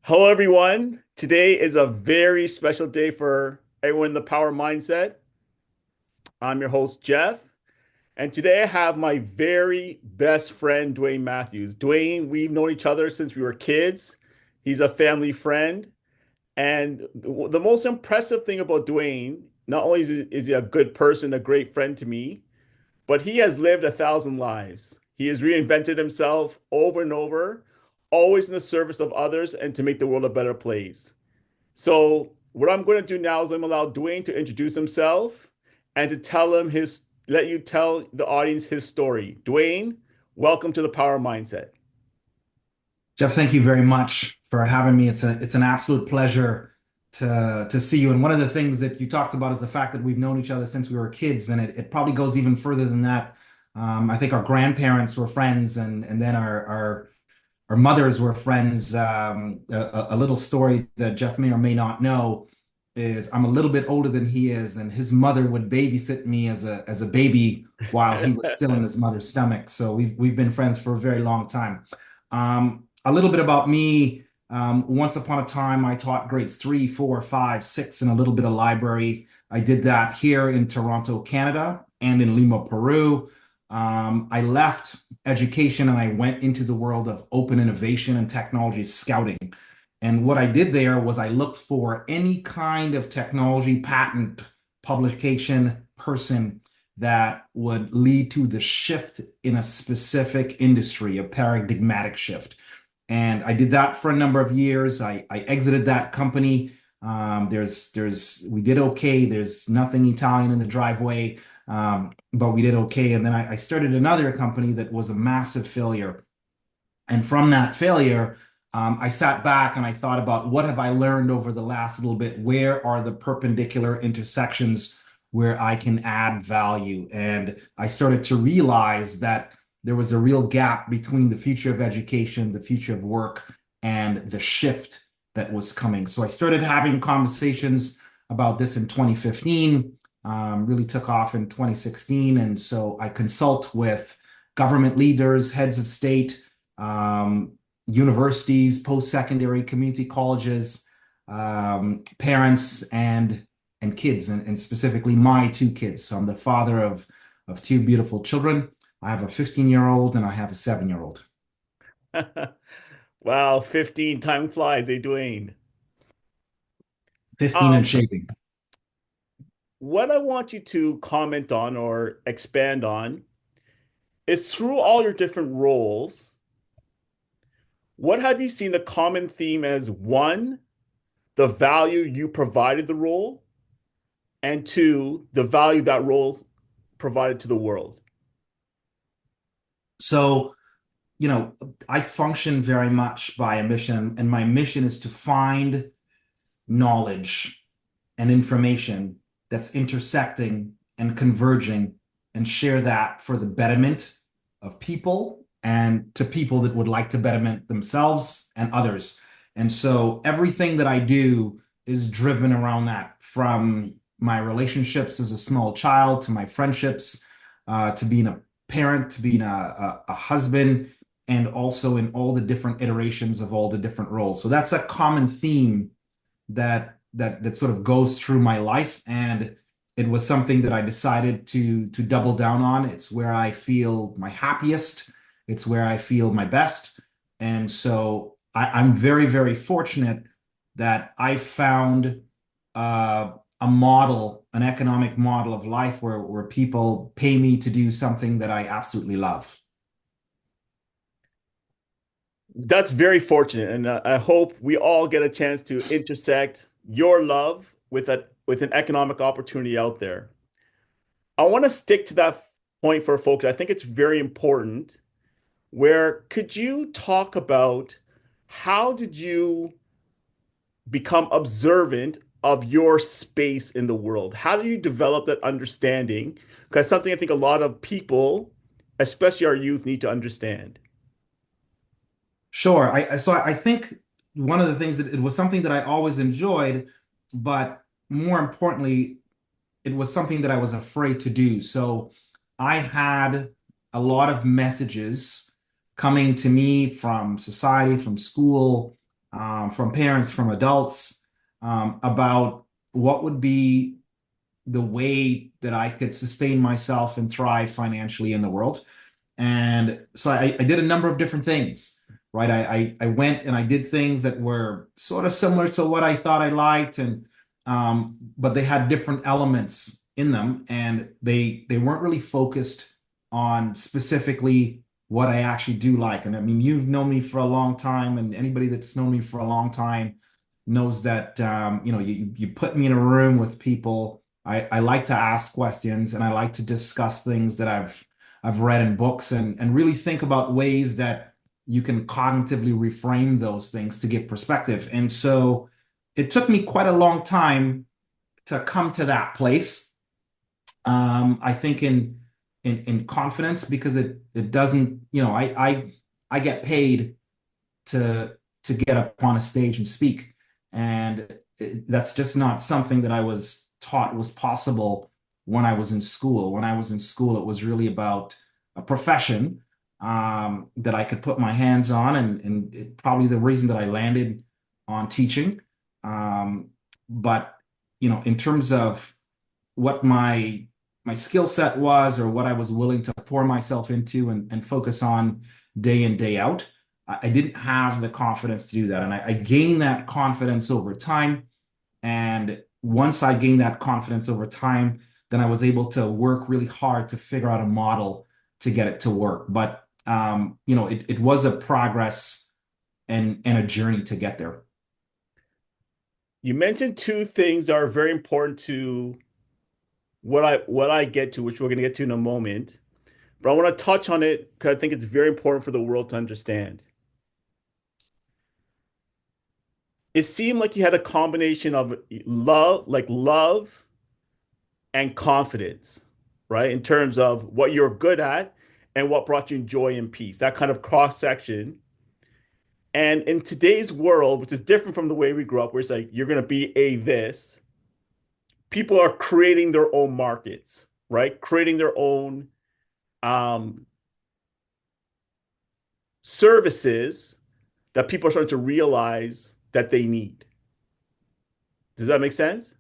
Hello, everyone. Today is a very special day for everyone in the Power Mindset. I'm your host, Jeff, and today I have my very best friend, Dwayne Matthews. Dwayne, we've known each other since we were kids. He's a family friend. And the most impressive thing about Dwayne, not only is he a good person, a great friend to me, but he has lived 1,000 lives. He has reinvented himself over and over, always in the service of others and to make the world a better place. So what I'm going to do now is I'm going to allow Dwayne to introduce himself and to let you tell the audience his story. Dwayne, welcome to the Power Mindset. Jeff, thank you very much for having me. It's an absolute pleasure to see you. And one of the things that you talked about is the fact that we've known each other since we were kids, and it probably goes even further than that. I think our grandparents were friends, and then our mothers were friends. A little story that Jeff may or may not know is I'm a little bit older than he is, and his mother would babysit me as a baby while he was still in his mother's stomach. So we've been friends for a very long time. A little bit about me. Once upon a time, I taught grades three, four, five, six, and a little bit of library. I did that here in Toronto, Canada, and in Lima, Peru. I left education and I went into the world of open innovation and technology scouting. And what I did there was I looked for any kind of technology patent publication person that would lead to the shift in a specific industry, a paradigmatic shift. And I did that for a number of years. I exited that company. We did okay. There's nothing Italian in the driveway, but we did okay. And then I started another company that was a massive failure. And from that failure, I sat back and I thought about what have I learned over the last little bit? Where are the perpendicular intersections where I can add value? And I started to realize that there was a real gap between the future of education, the future of work, and the shift that was coming. So I started having conversations about this in 2015, really took off in 2016. And so I consult with government leaders, heads of state, um, universities, post-secondary community colleges, parents, and kids, and specifically my two kids. So I'm the father of two beautiful children. I have a 15-year-old and I have a 7-year-old. Wow, 15 time flies, eh, Dwayne? 15 and Um, shaving. what I want you to comment on or expand on is through all your different roles, what have you seen the common theme as one, the value you provided the role, and two, the value that role provided to the world? So, I function very much by a mission, and my mission is to find knowledge and information that's intersecting and converging and share that for the betterment of people and to people that would like to betterment themselves and others. And so everything that I do is driven around that, from my relationships as a small child to my friendships, to being a parent, to being a husband, and also in all the different iterations of all the different roles. So that's a common theme that sort of goes through my life, and it was something that I decided to double down on. It's where I feel my happiest. It's where I feel my best. And so I'm very, very fortunate that I found a model, an economic model of life where people pay me to do something that I absolutely love. That's very fortunate, and I hope we all get a chance to intersect your love with an economic opportunity out there. I want to stick to that point for folks. I think it's very important. Where could you talk about how did you become observant of your space in the world? How do you develop that understanding? Because something I think a lot of people, especially our youth, need to understand. Sure. I think one of the things that it was something that I always enjoyed, but more importantly, it was something that I was afraid to do. So I had a lot of messages coming to me from society, from school, from parents, from adults, about what would be the way that I could sustain myself and thrive financially in the world. And so I did a number of different things, right? I went and I did things that were sort of similar to what I thought I liked, and but they had different elements in them, and they weren't really focused on specifically what I actually do like. And I mean, you've known me for a long time, and anybody that's known me for a long time knows that you put me in a room with people. I like to ask questions and I like to discuss things that I've read in books and really think about ways that you can cognitively reframe those things to give perspective. And so it took me quite a long time to come to that place. I think in confidence because it doesn't, I get paid to get up on a stage and speak. And that's just not something that I was taught was possible when I was in school. When I was in school, it was really about a profession that I could put my hands on, and probably the reason that I landed on teaching. Um, but in terms of what my skill set was or what I was willing to pour myself into and focus on day in, day out, I didn't have the confidence to do that. And I gained that confidence over time. And once I gained that confidence over time, then I was able to work really hard to figure out a model to get it to work. But it was a progress and a journey to get there. You mentioned two things that are very important to what I get to, which we're going to get to in a moment. But I want to touch on it because I think it's very important for the world to understand. It seemed like you had a combination of love and confidence, right? In terms of what you're good at and what brought you joy and peace, that kind of cross section. And in today's world, which is different from the way we grew up, where it's like you're going to be a this, people are creating their own markets, right? Creating their own um, services that people are starting to realize that they need. Does that make sense?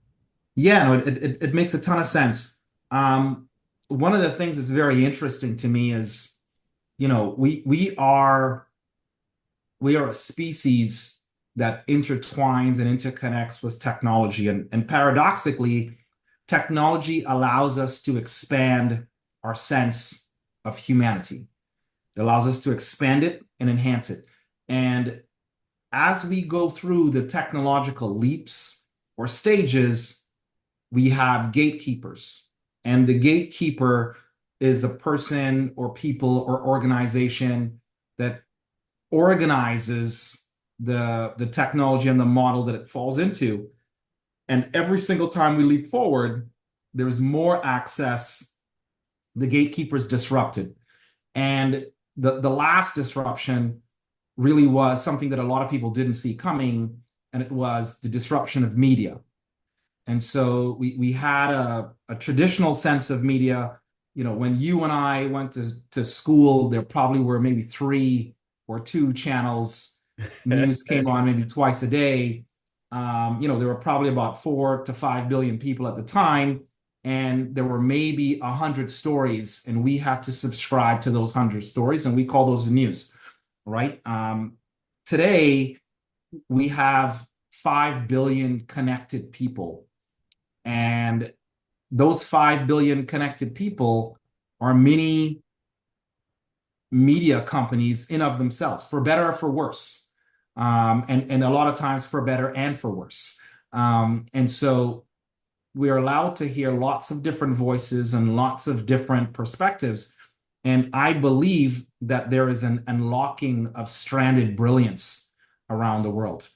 Yeah, no, it makes a ton of sense. One of the things that's very interesting to me is, we are a species that intertwines and interconnects with technology. And paradoxically, technology allows us to expand our sense of humanity. It allows us to expand it and enhance it. And as we go through the technological leaps or stages, we have gatekeepers. And the gatekeeper is a person or people or organization that organizes the technology and the model that it falls into. And every single time we leap forward, there's more access. The gatekeeper's disrupted. And the last disruption really was something that a lot of people didn't see coming, and it was the disruption of media. And so we had a traditional sense of media. When you and I went to school, there probably were maybe three or two channels. News came on maybe twice a day. There were probably about 4 to 5 billion people at the time, and there were maybe 100 stories, and we had to subscribe to those 100 stories, and we call those the news, right? Today, we have 5 billion connected people. And those 5 billion connected people are mini media companies in of themselves, for better or for worse. And a lot of times for better and for worse. And so we are allowed to hear lots of different voices and lots of different perspectives. And I believe that there is an unlocking of stranded brilliance around the world.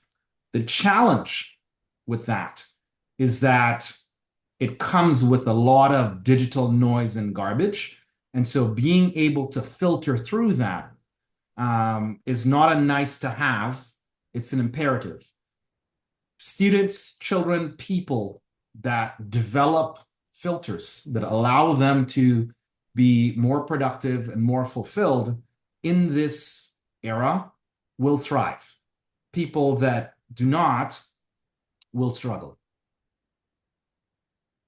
The challenge with that is that it comes with a lot of digital noise and garbage. And so being able to filter through that is not a nice to have, it's an imperative. Students, children, people that develop filters that allow them to be more productive and more fulfilled in this era will thrive. People that do not will struggle.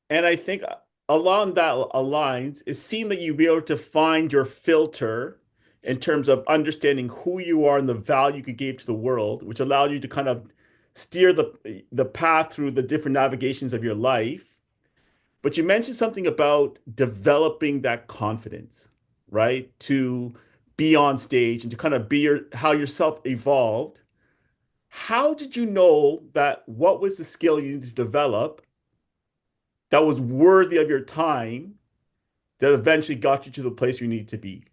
And I think along that aligns, it seemed that you'd be able to find your filter in terms of understanding who you are and the value you could give to the world, which allowed you to kind of steer the path through the different navigations of your life. But you mentioned something about developing that confidence, right? To be on stage and to kind of be how yourself evolved. How did you know that what was the skill you needed to develop that was worthy of your time that eventually got you to the place you need to be?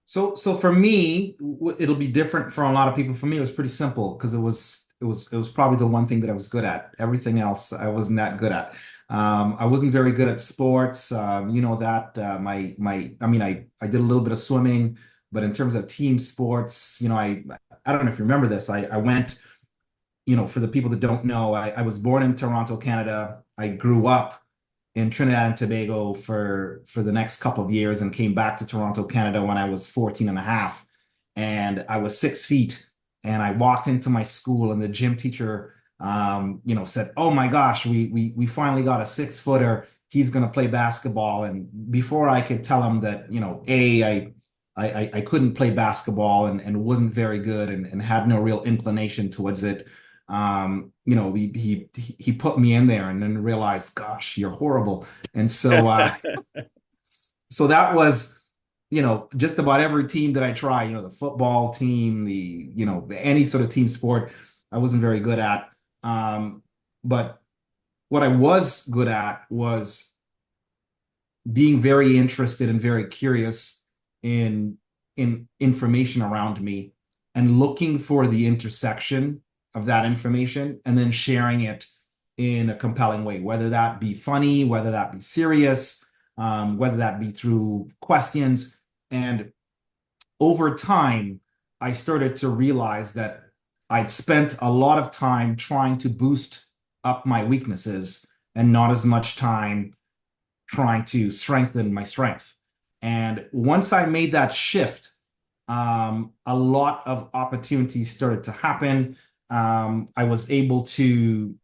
So for me, it'll be different from a lot of people. For me, it was pretty simple because it was probably the one thing that I was good at. Everything else I wasn't that good at. I wasn't very good at sports. You know that my I mean I did a little bit of swimming, but in terms of team sports, I don't know if you remember this. I went, for the people that don't know, I was born in Toronto, Canada. I grew up in Trinidad and Tobago for the next couple of years and came back to Toronto, Canada when I was 14 and a half. And I was 6 feet. And I walked into my school and the gym teacher, said, "Oh my gosh, we finally got a 6 footer. He's going to play basketball." And before I could tell him that, I couldn't play basketball and wasn't very good and had no real inclination towards it. He put me in there and then realized, gosh, you're horrible. And so that was, just about every team that I try, the football team, any sort of team sport, I wasn't very good at. But what I was good at was being very interested and very curious in information around me and looking for the intersection of that information and then sharing it in a compelling way, whether that be funny, whether that be serious, whether that be through questions. And over time, I started to realize that I'd spent a lot of time trying to boost up my weaknesses and not as much time trying to strengthen my strength. And once I made that shift, a lot of opportunities started to happen. I was able to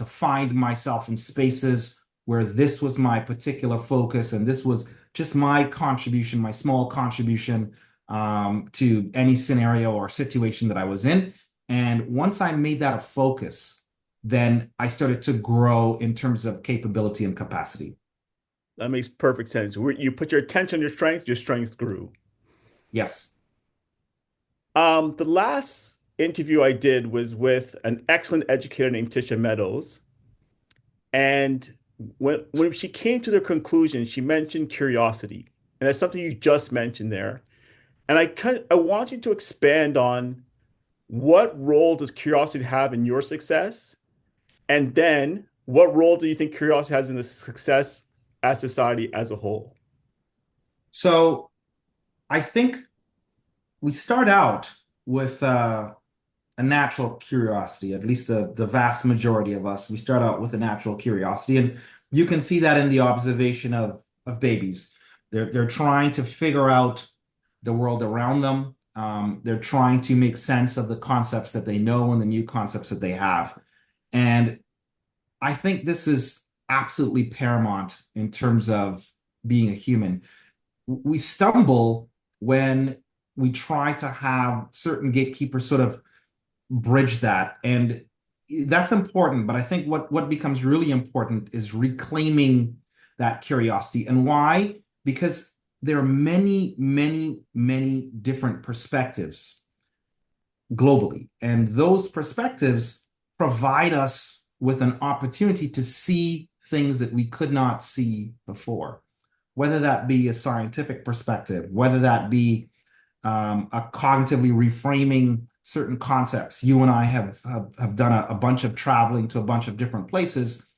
find myself in spaces where this was my particular focus and this was just my contribution, my small contribution to any scenario or situation that I was in. And once I made that a focus, then I started to grow in terms of capability and capacity. That makes perfect sense. You put your attention on your strength grew. Yes. The last interview I did was with an excellent educator named Tisha Meadows. And when she came to the conclusion, she mentioned curiosity. And that's something you just mentioned there. And I want you to expand on what role does curiosity have in your success? And then what role do you think curiosity has in the success as society as a whole? So I think we start out with a natural curiosity, at least the vast majority of us. We start out with a natural curiosity. And you can see that in the observation of babies. They're trying to figure out the world around them. They're trying to make sense of the concepts that they know and the new concepts that they have. And I think this is absolutely paramount in terms of being a human. We stumble when we try to have certain gatekeepers sort of bridge that. And that's important. But I think what becomes really important is reclaiming that curiosity. And why? Because there are many, many, many different perspectives globally. And those perspectives provide us with an opportunity to see things that we could not see before, whether that be a scientific perspective, whether that be a cognitively reframing certain concepts. You and I have done a bunch of traveling to a bunch of different places,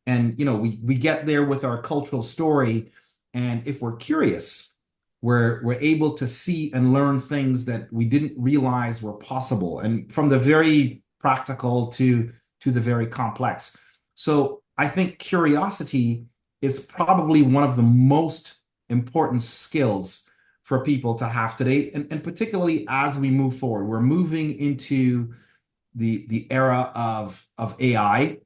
and we get there with our cultural story, and if we're curious, we're able to see and learn things that we didn't realize were possible, and from the very practical to the very complex. So I think curiosity is probably one of the most important skills for people to have today. And particularly as we move forward, we're moving into the era of AI.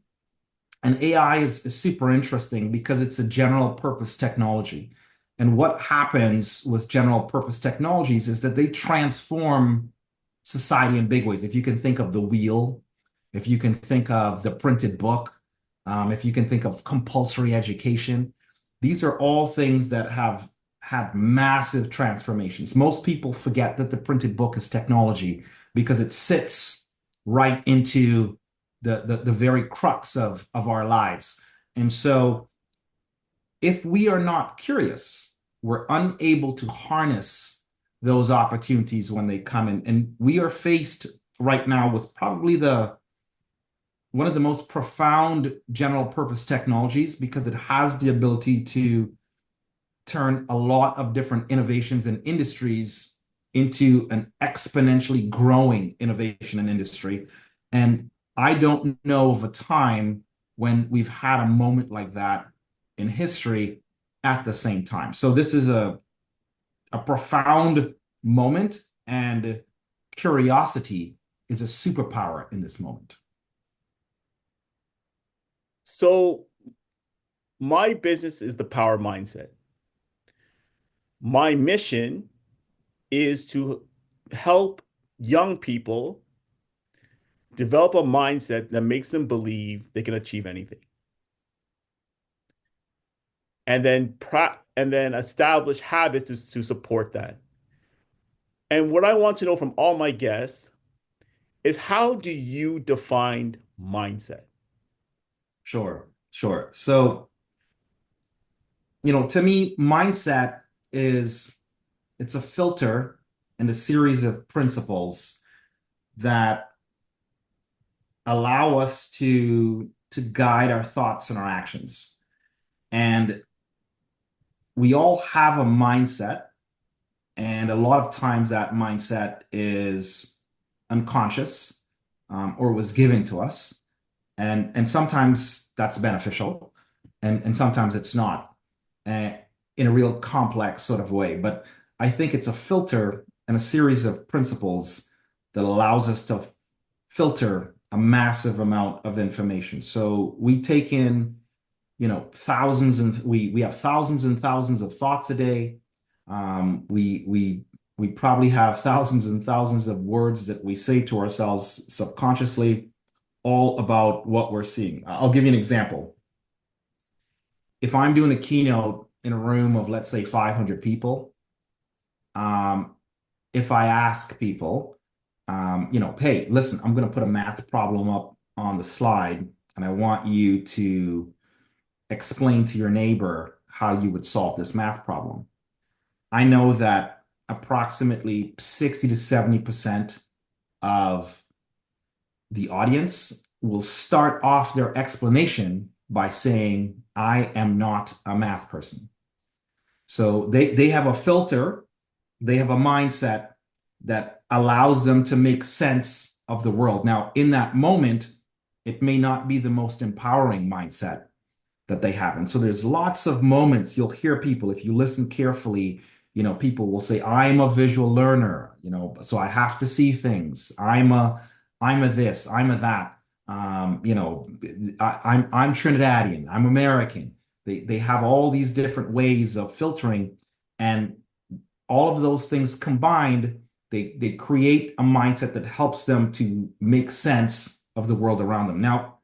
And AI is super interesting because it's a general purpose technology. And what happens with general purpose technologies is that they transform society in big ways. If you can think of the wheel, if you can think of the printed book, if you can think of compulsory education, these are all things that have had massive transformations. Most people forget that the printed book is technology because it sits right into the very crux of our lives. And so if we are not curious, we're unable to harness those opportunities when they come in. And we are faced right now with probably the one of the most profound general purpose technologies because it has the ability to turn a lot of different innovations and industries into an exponentially growing innovation and industry. And I don't know of a time when we've had a moment like that in history at the same time. So this is a profound moment, and curiosity is a superpower in this moment. So my business is the power mindset. My mission is to help young people develop a mindset that makes them believe they can achieve anything. And then establish habits to support that. And what I want to know from all my guests is how do you define mindset? Sure, sure. So, to me, mindset is it's a filter and a series of principles that allow us to guide our thoughts and our actions. And we all have a mindset, and a lot of times that mindset is unconscious, or was given to us. And sometimes that's beneficial, and sometimes it's not, uh, in a real complex sort of way. But I think it's a filter and a series of principles that allows us to filter a massive amount of information. So we take in, thousands, and we have thousands and thousands of thoughts a day. We probably have thousands and thousands of words that we say to ourselves subconsciously, all about what we're seeing. I'll give you an example. If I'm doing a keynote in a room of, let's say, 500 people, um, if I ask people, hey, listen, I'm going to put a math problem up on the slide, and I want you to explain to your neighbor how you would solve this math problem. I know that approximately 60 to 70% of the audience will start off their explanation by saying, I am not a math person. So they have a filter, they have a mindset that allows them to make sense of the world. Now, in that moment, it may not be the most empowering mindset that they have. And so there's lots of moments you'll hear people, if you listen carefully, people will say, I'm a visual learner, so I have to see things. I'm a this, I'm a that. I'm Trinidadian, I'm American. They have all these different ways of filtering, and all of those things combined, they create a mindset that helps them to make sense of the world around them. Now,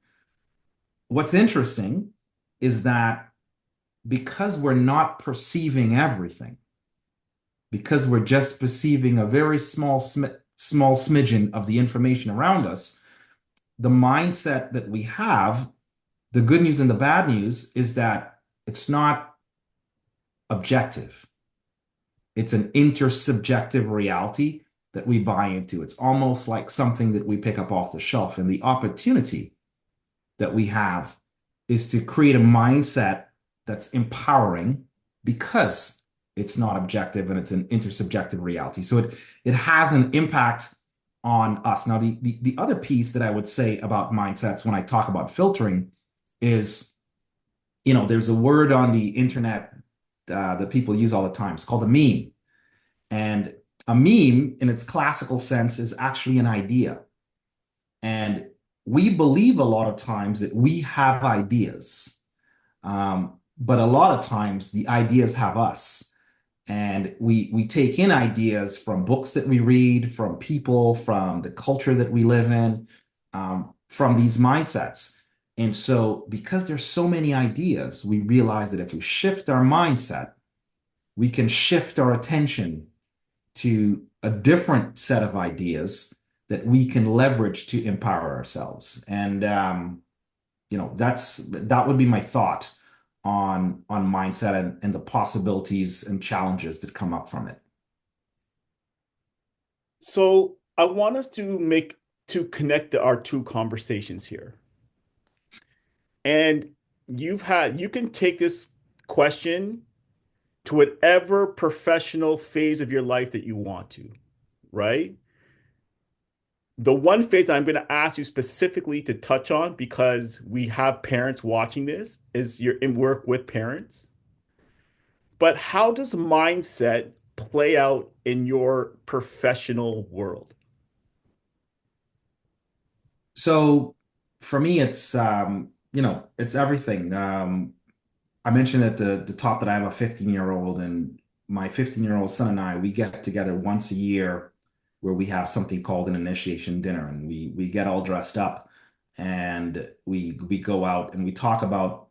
what's interesting is that because we're not perceiving everything, because we're just perceiving a very small smidgen of the information around us, the mindset that we have, the good news and the bad news, is that it's not objective. It's an intersubjective reality that we buy into. It's almost like something that we pick up off the shelf. And the opportunity that we have is to create a mindset that's empowering because it's not objective and it's an intersubjective reality. So it has an impact on us. Now, the other piece that I would say about mindsets when I talk about filtering is, there's a word on the internet that people use all the time. It's called a meme. And a meme, in its classical sense, is actually an idea. And we believe a lot of times that we have ideas, but a lot of times the ideas have us. And we take in ideas from books that we read, from people, from the culture that we live in, from these mindsets. And so, because there's so many ideas, we realize that if we shift our mindset, we can shift our attention to a different set of ideas that we can leverage to empower ourselves. And that would be my thought on mindset and the possibilities and challenges that come up from it. So I want us to connect our two conversations here. And you can take this question to whatever professional phase of your life that you want to, right? The one phase I'm going to ask you specifically to touch on because we have parents watching this is you're in work with parents. But how does mindset play out in your professional world? So for me, it's it's everything. I mentioned at the top that I have a 15-year-old, and my 15-year-old son and I, we get together once a year where we have something called an initiation dinner, and we get all dressed up and we go out and we talk about,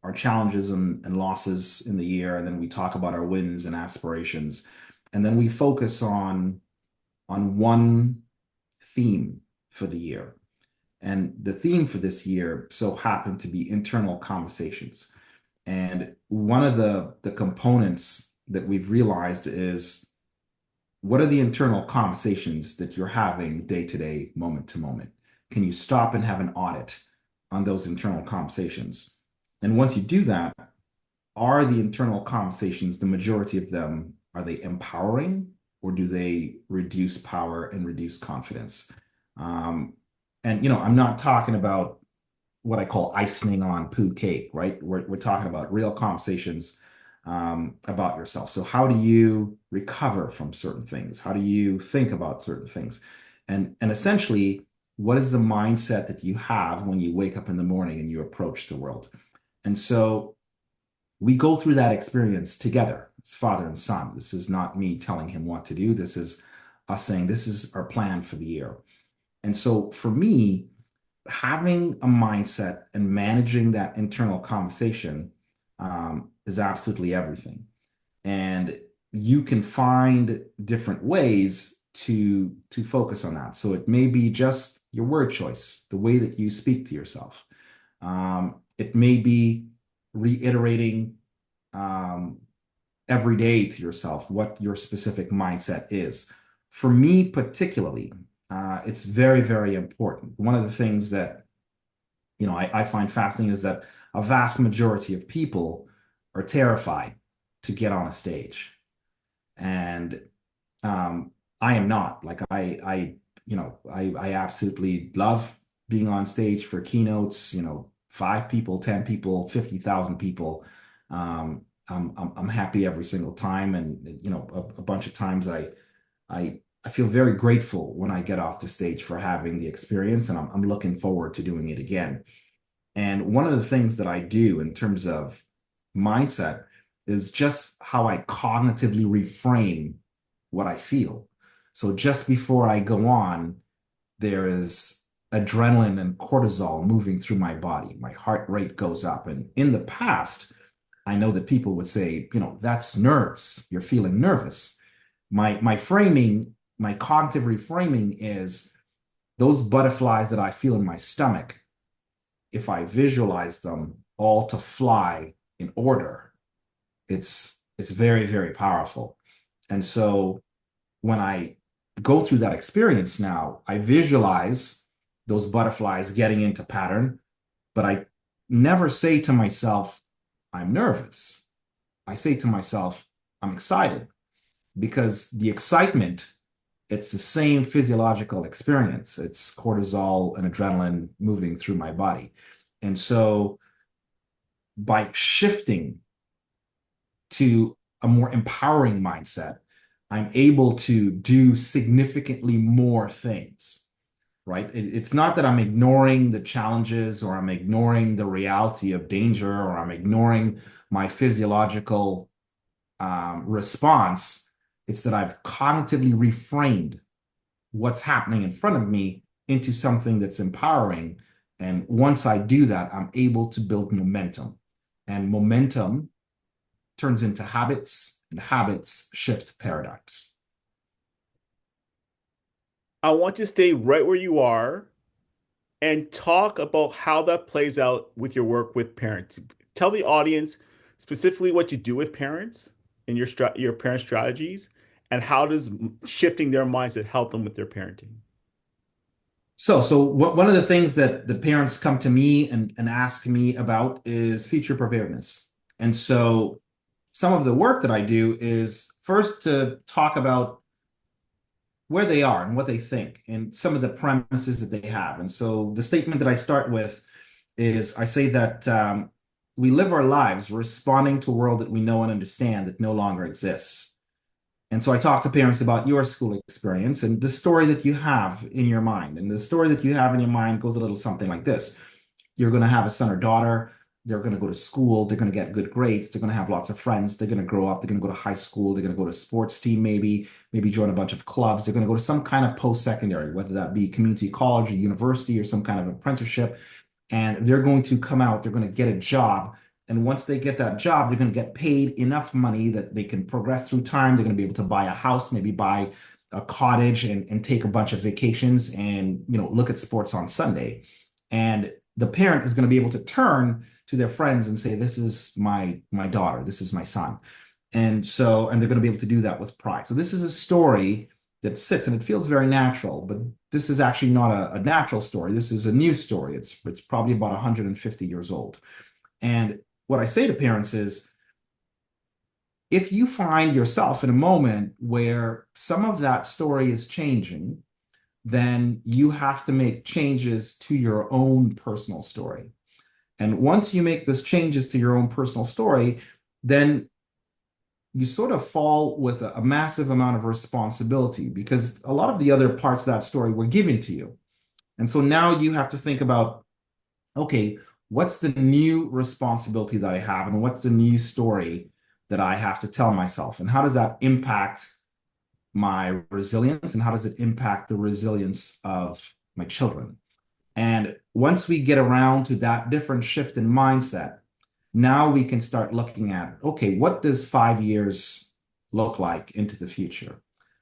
our challenges and losses in the year, and then we talk about our wins and aspirations. And then we focus on one theme for the year. And the theme for this year so happened to be internal conversations. And one of the components that we've realized is, what are the internal conversations that you're having day to day, moment to moment? Can you stop and have an audit on those internal conversations? And once you do that, are the internal conversations, the majority of them, are they empowering, or do they reduce power and reduce confidence? Um, and I'm not talking about what I call icing on poo cake, right? We're talking about real conversations about yourself. So how do you recover from certain things? How do you think about certain things? And essentially, what is the mindset that you have when you wake up in the morning and you approach the world? And so we go through that experience together as father and son. This is not me telling him what to do. This is us saying, this is our plan for the year. And so for me, having a mindset and managing that internal conversation is absolutely everything. And you can find different ways to focus on that. So it may be just your word choice, the way that you speak to yourself. It may be reiterating um, every day to yourself what your specific mindset is. For me, particularly, it's very, very important. One of the things that I find fascinating is that a vast majority of people are terrified to get on a stage, and I am not. Like I absolutely love being on stage for keynotes. 5 people, 10 people, 50,000 people. I'm happy every single time, and a bunch of times I feel very grateful when I get off the stage for having the experience, and I'm looking forward to doing it again. And one of the things that I do in terms of mindset is just how I cognitively reframe what I feel. So just before I go on, there is adrenaline and cortisol moving through my body. My heart rate goes up. And in the past, I know that people would say, that's nerves. You're feeling nervous. My framing, my cognitive reframing is those butterflies that I feel in my stomach, if I visualize them all to fly in order, it's very, very powerful. And so when I go through that experience now, I visualize those butterflies getting into pattern, but I never say to myself, I'm nervous. I say to myself, I'm excited, because the excitement, it's the same physiological experience. It's cortisol and adrenaline moving through my body. And so by shifting to a more empowering mindset, I'm able to do significantly more things, right? It's not that I'm ignoring the challenges or I'm ignoring the reality of danger or I'm ignoring my physiological response. It's that I've cognitively reframed what's happening in front of me into something that's empowering. And once I do that, I'm able to build momentum. And momentum turns into habits, and habits shift paradigms. I want to stay right where you are and talk about how that plays out with your work with parents. Tell the audience specifically what you do with parents and your parent strategies, and how does shifting their mindset help them with their parenting. So one of the things that the parents come to me and ask me about is future preparedness. And so some of the work that I do is first to talk about where they are and what they think and some of the premises that they have. And so the statement that I start with is I say that we live our lives responding to a world that we know and understand that no longer exists. And so I talk to parents about your school experience and the story that you have in your mind. And the story that you have in your mind goes a little something like this. You're going to have a son or daughter. They're going to go to school. They're going to get good grades. They're going to have lots of friends. They're going to grow up. They're going to go to high school. They're going to go to a sports team, maybe join a bunch of clubs. They're going to go to some kind of post-secondary, whether that be community college or university or some kind of apprenticeship. And they're going to come out. They're going to get a job. And once they get that job, they're going to get paid enough money that they can progress through time. They're going to be able to buy a house, maybe buy a cottage and take a bunch of vacations and, look at sports on Sunday. And the parent is going to be able to turn to their friends and say, this is my daughter, this is my son. And they're going to be able to do that with pride. So this is a story that sits and it feels very natural, but this is actually not a natural story. This is a new story. It's probably about 150 years old. And what I say to parents is, if you find yourself in a moment where some of that story is changing, then you have to make changes to your own personal story. And once you make those changes to your own personal story, then you sort of fall with a massive amount of responsibility because a lot of the other parts of that story were given to you. And so now you have to think about, okay, what's the new responsibility that I have and what's the new story that I have to tell myself? And how does that impact my resilience and how does it impact the resilience of my children? And once we get around to that different shift in mindset, now we can start looking at, okay, what does 5 years look like into the future?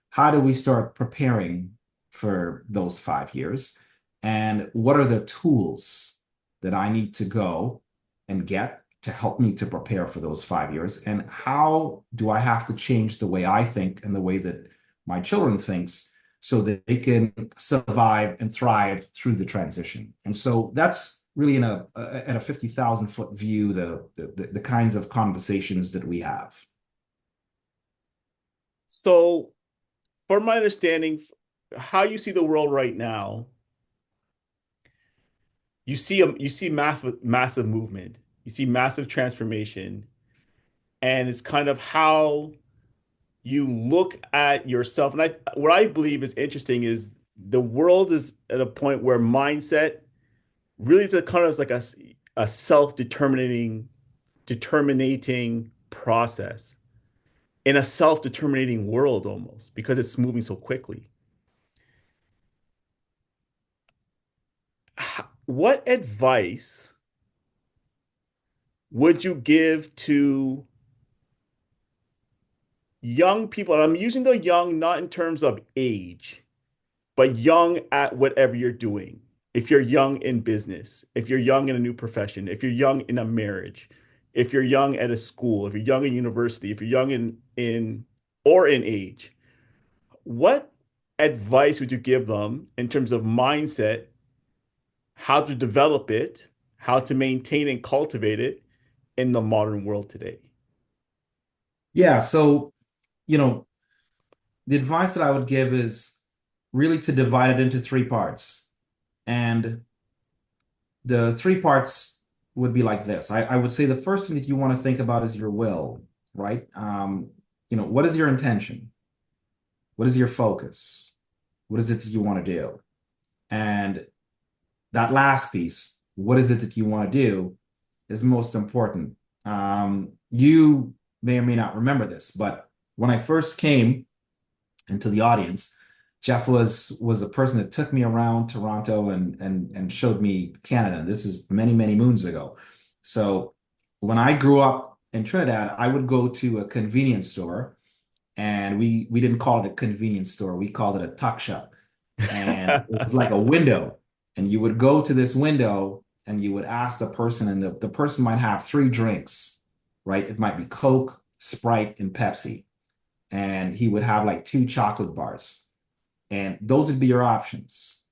How do we start preparing for those 5 years? And what are the tools that I need to go and get to help me to prepare for those 5 years? And how do I have to change the way I think and the way that my children thinks so that they can survive and thrive through the transition? And so that's really at a 50,000 foot view, the kinds of conversations that we have. So, from my understanding, how you see the world right now, you see massive movement, you see massive transformation, and it's kind of how you look at yourself. And what I believe is interesting is the world is at a point where mindset really is a kind of like a determinating process in a self-determinating world almost because it's moving so quickly. What advice would you give to young people? And I'm using the young not in terms of age, but young at whatever you're doing. If you're young in business, if you're young in a new profession, if you're young in a marriage, if you're young at a school, if you're young in university, if you're young in or in age, what advice would you give them in terms of mindset, how to develop it, how to maintain and cultivate it in the modern world today? Yeah. So, you know, the advice that I would give is really to divide it into three parts. And the three parts would be like this. I would say the first thing that you want to think about is your will. right? What is your intention? What is your focus? What is it that you want to do? And that last piece, what is it that you want to do, is most important. You may or may not remember this, but when I first came into the audience, Jeff was the person that took me around Toronto and showed me Canada. This is many, many moons ago. So when I grew up in Trinidad, I would go to a convenience store, and we didn't call it a convenience store. We called it a tuck shop. And it was like a window. And you would go to this window and you would ask the person, and the person might have three drinks, right? It might be Coke, Sprite, and Pepsi. And he would have like two chocolate bars. And those would be your options,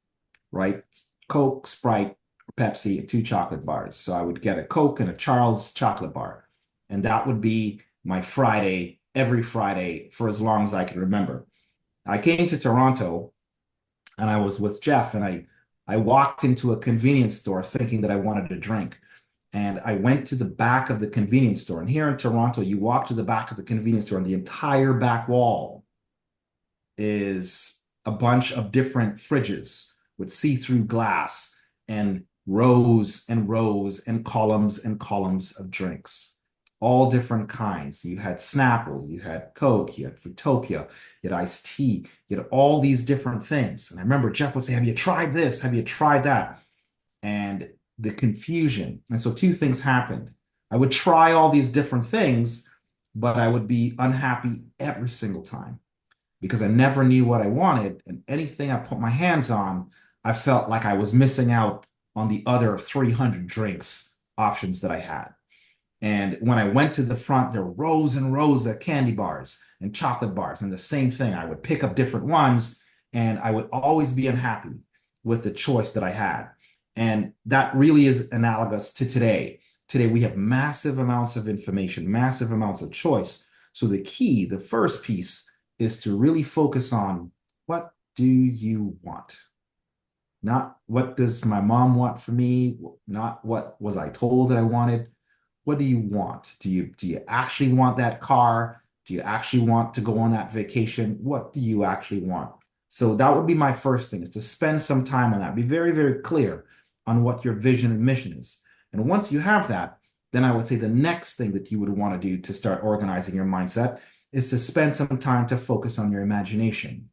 right? Coke, Sprite, Pepsi, and two chocolate bars. So I would get a Coke and a Charles chocolate bar. And that would be my Friday, every Friday for as long as I can remember. I came to Toronto and I was with Jeff, and I walked into a convenience store thinking that I wanted a drink. And I went to the back of the convenience store. And here in Toronto, you walk to the back of the convenience store, and the entire back wall is a bunch of different fridges with see-through glass and rows and rows and columns of drinks, all different kinds. You had Snapple, you had Coke, you had Fruitopia, you had iced tea, you had all these different things. And I remember Jeff would say, "Have you tried this? Have you tried that?" And the confusion. And so two things happened. I would try all these different things, but I would be unhappy every single time because I never knew what I wanted. And anything I put my hands on, I felt like I was missing out on the other 300 drinks options that I had. And when I went to the front, there were rows and rows of candy bars and chocolate bars. And the same thing, I would pick up different ones, and I would always be unhappy with the choice that I had. And that really is analogous to today. Today, we have massive amounts of information, massive amounts of choice. So the key, the first piece, is to really focus on, what do you want? Not what does my mom want for me, not what was I told that I wanted. What do you want? Do you actually want that car? Do you actually want to go on that vacation? What do you actually want? So that would be my first thing, is to spend some time on that. Be very, very clear on what your vision and mission is. And once you have that, then I would say the next thing that you would want to do to start organizing your mindset is to spend some time to focus on your imagination,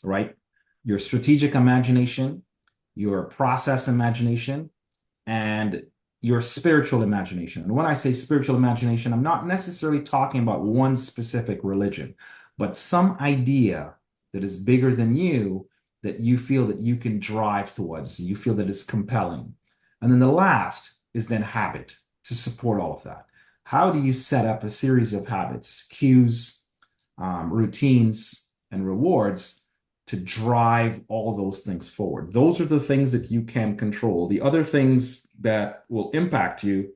right? Your strategic imagination, your process imagination, and your spiritual imagination. And when I say spiritual imagination, I'm not necessarily talking about one specific religion, but some idea that is bigger than you, that you feel that you can drive towards, you feel that is compelling. And then the last is then habit, to support all of that. How do you set up a series of habits, cues, routines, and rewards to drive all those things forward? Those are the things that you can control. The other things that will impact you,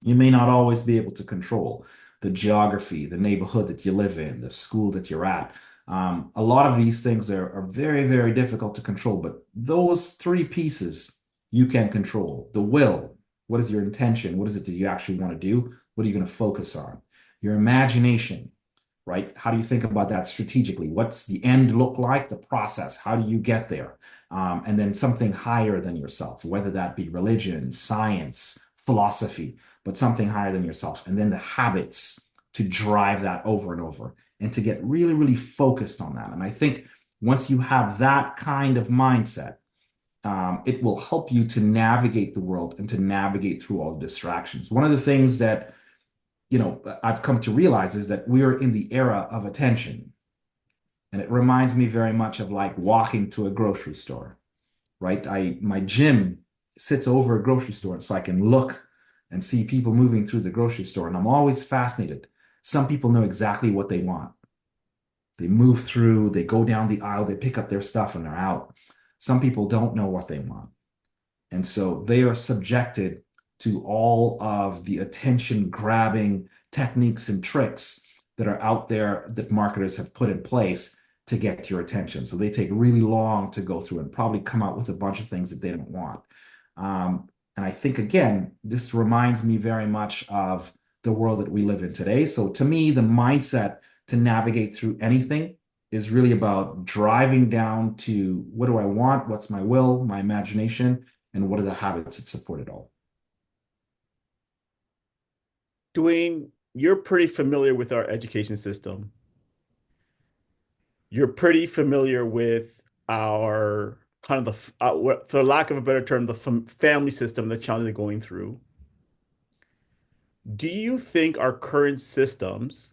you may not always be able to control. The geography, the neighborhood that you live in, the school that you're at. A lot of these things are very, very difficult to control, but those three pieces you can control. The will, what is your intention? What is it that you actually want to do? What are you going to focus on? Your imagination, right? How do you think about that strategically? What's the end look like? The process, how do you get there? And then something higher than yourself, whether that be religion, science, philosophy, but something higher than yourself. And then the habits to drive that over and over and to get really, really focused on that. And I think once you have that kind of mindset, it will help you to navigate the world and to navigate through all the distractions. One of the things that I've come to realize is that we're in the era of attention. And it reminds me very much of like walking to a grocery store, right? My gym sits over a grocery store, so I can look and see people moving through the grocery store. And I'm always fascinated. Some people know exactly what they want. They move through, they go down the aisle, they pick up their stuff and they're out. Some people don't know what they want. And so they are subjected to all of the attention grabbing techniques and tricks that are out there that marketers have put in place to get your attention. So they take really long to go through and probably come out with a bunch of things that they don't want. And I think, again, this reminds me very much of the world that we live in today. So to me, the mindset to navigate through anything is really about driving down to what do I want? What's my will, my imagination, and what are the habits that support it all? Dwayne, you're pretty familiar with our education system. You're pretty familiar with our kind of for lack of a better term, the family system that challenges are going through. Do you think our current systems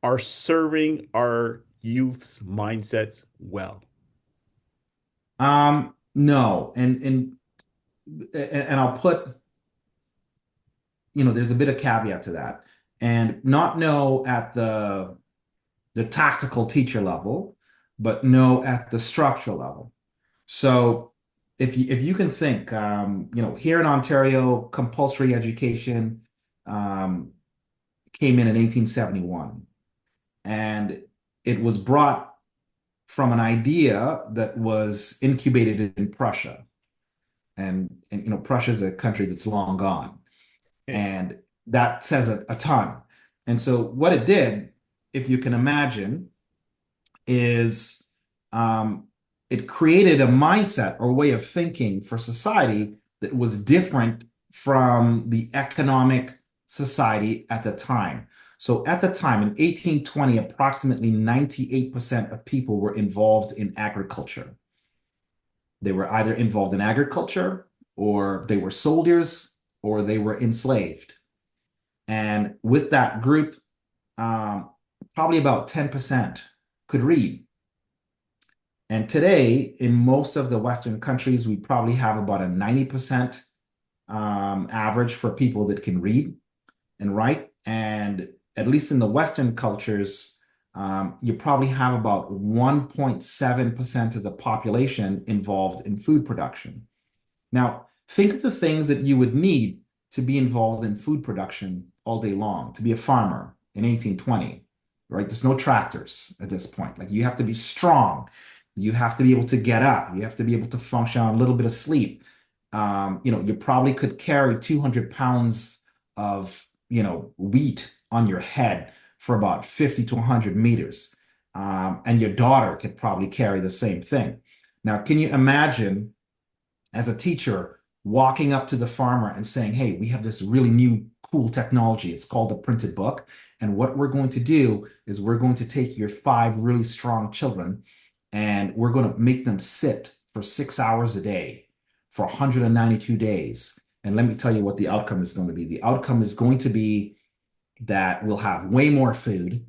are serving our youth's mindsets well? No, and I'll put, there's a bit of caveat to that, and not no at the tactical teacher level, but no at the structural level. So if you can think, here in Ontario, compulsory education um, came in 1871, and it was brought from an idea that was incubated in Prussia, and Prussia is a country that's long gone, and that says a ton. And so what it did, if you can imagine, is um, it created a mindset or way of thinking for society that was different from the economic society at the time. So at the time in 1820, approximately 98% of people were involved in agriculture. They were either involved in agriculture, or they were soldiers, or they were enslaved. And with that group, um, probably about 10% could read. And today, in most of the Western countries, we probably have about a 90% average for people that can read and write. And at least in the Western cultures, you probably have about 1.7% of the population involved in food production. Now, think of the things that you would need to be involved in food production all day long, to be a farmer in 1820, right? There's no tractors at this point. Like, you have to be strong. You have to be able to get up. You have to be able to function on a little bit of sleep. You probably could carry 200 pounds of, wheat on your head for about 50 to 100 meters. And your daughter could probably carry the same thing. Now, can you imagine as a teacher walking up to the farmer and saying, hey, we have this really new cool technology. It's called the printed book. And what we're going to do is we're going to take your five really strong children and we're going to make them sit for 6 hours a day for 192 days. And let me tell you what the outcome is going to be. The outcome is going to be that we'll have way more food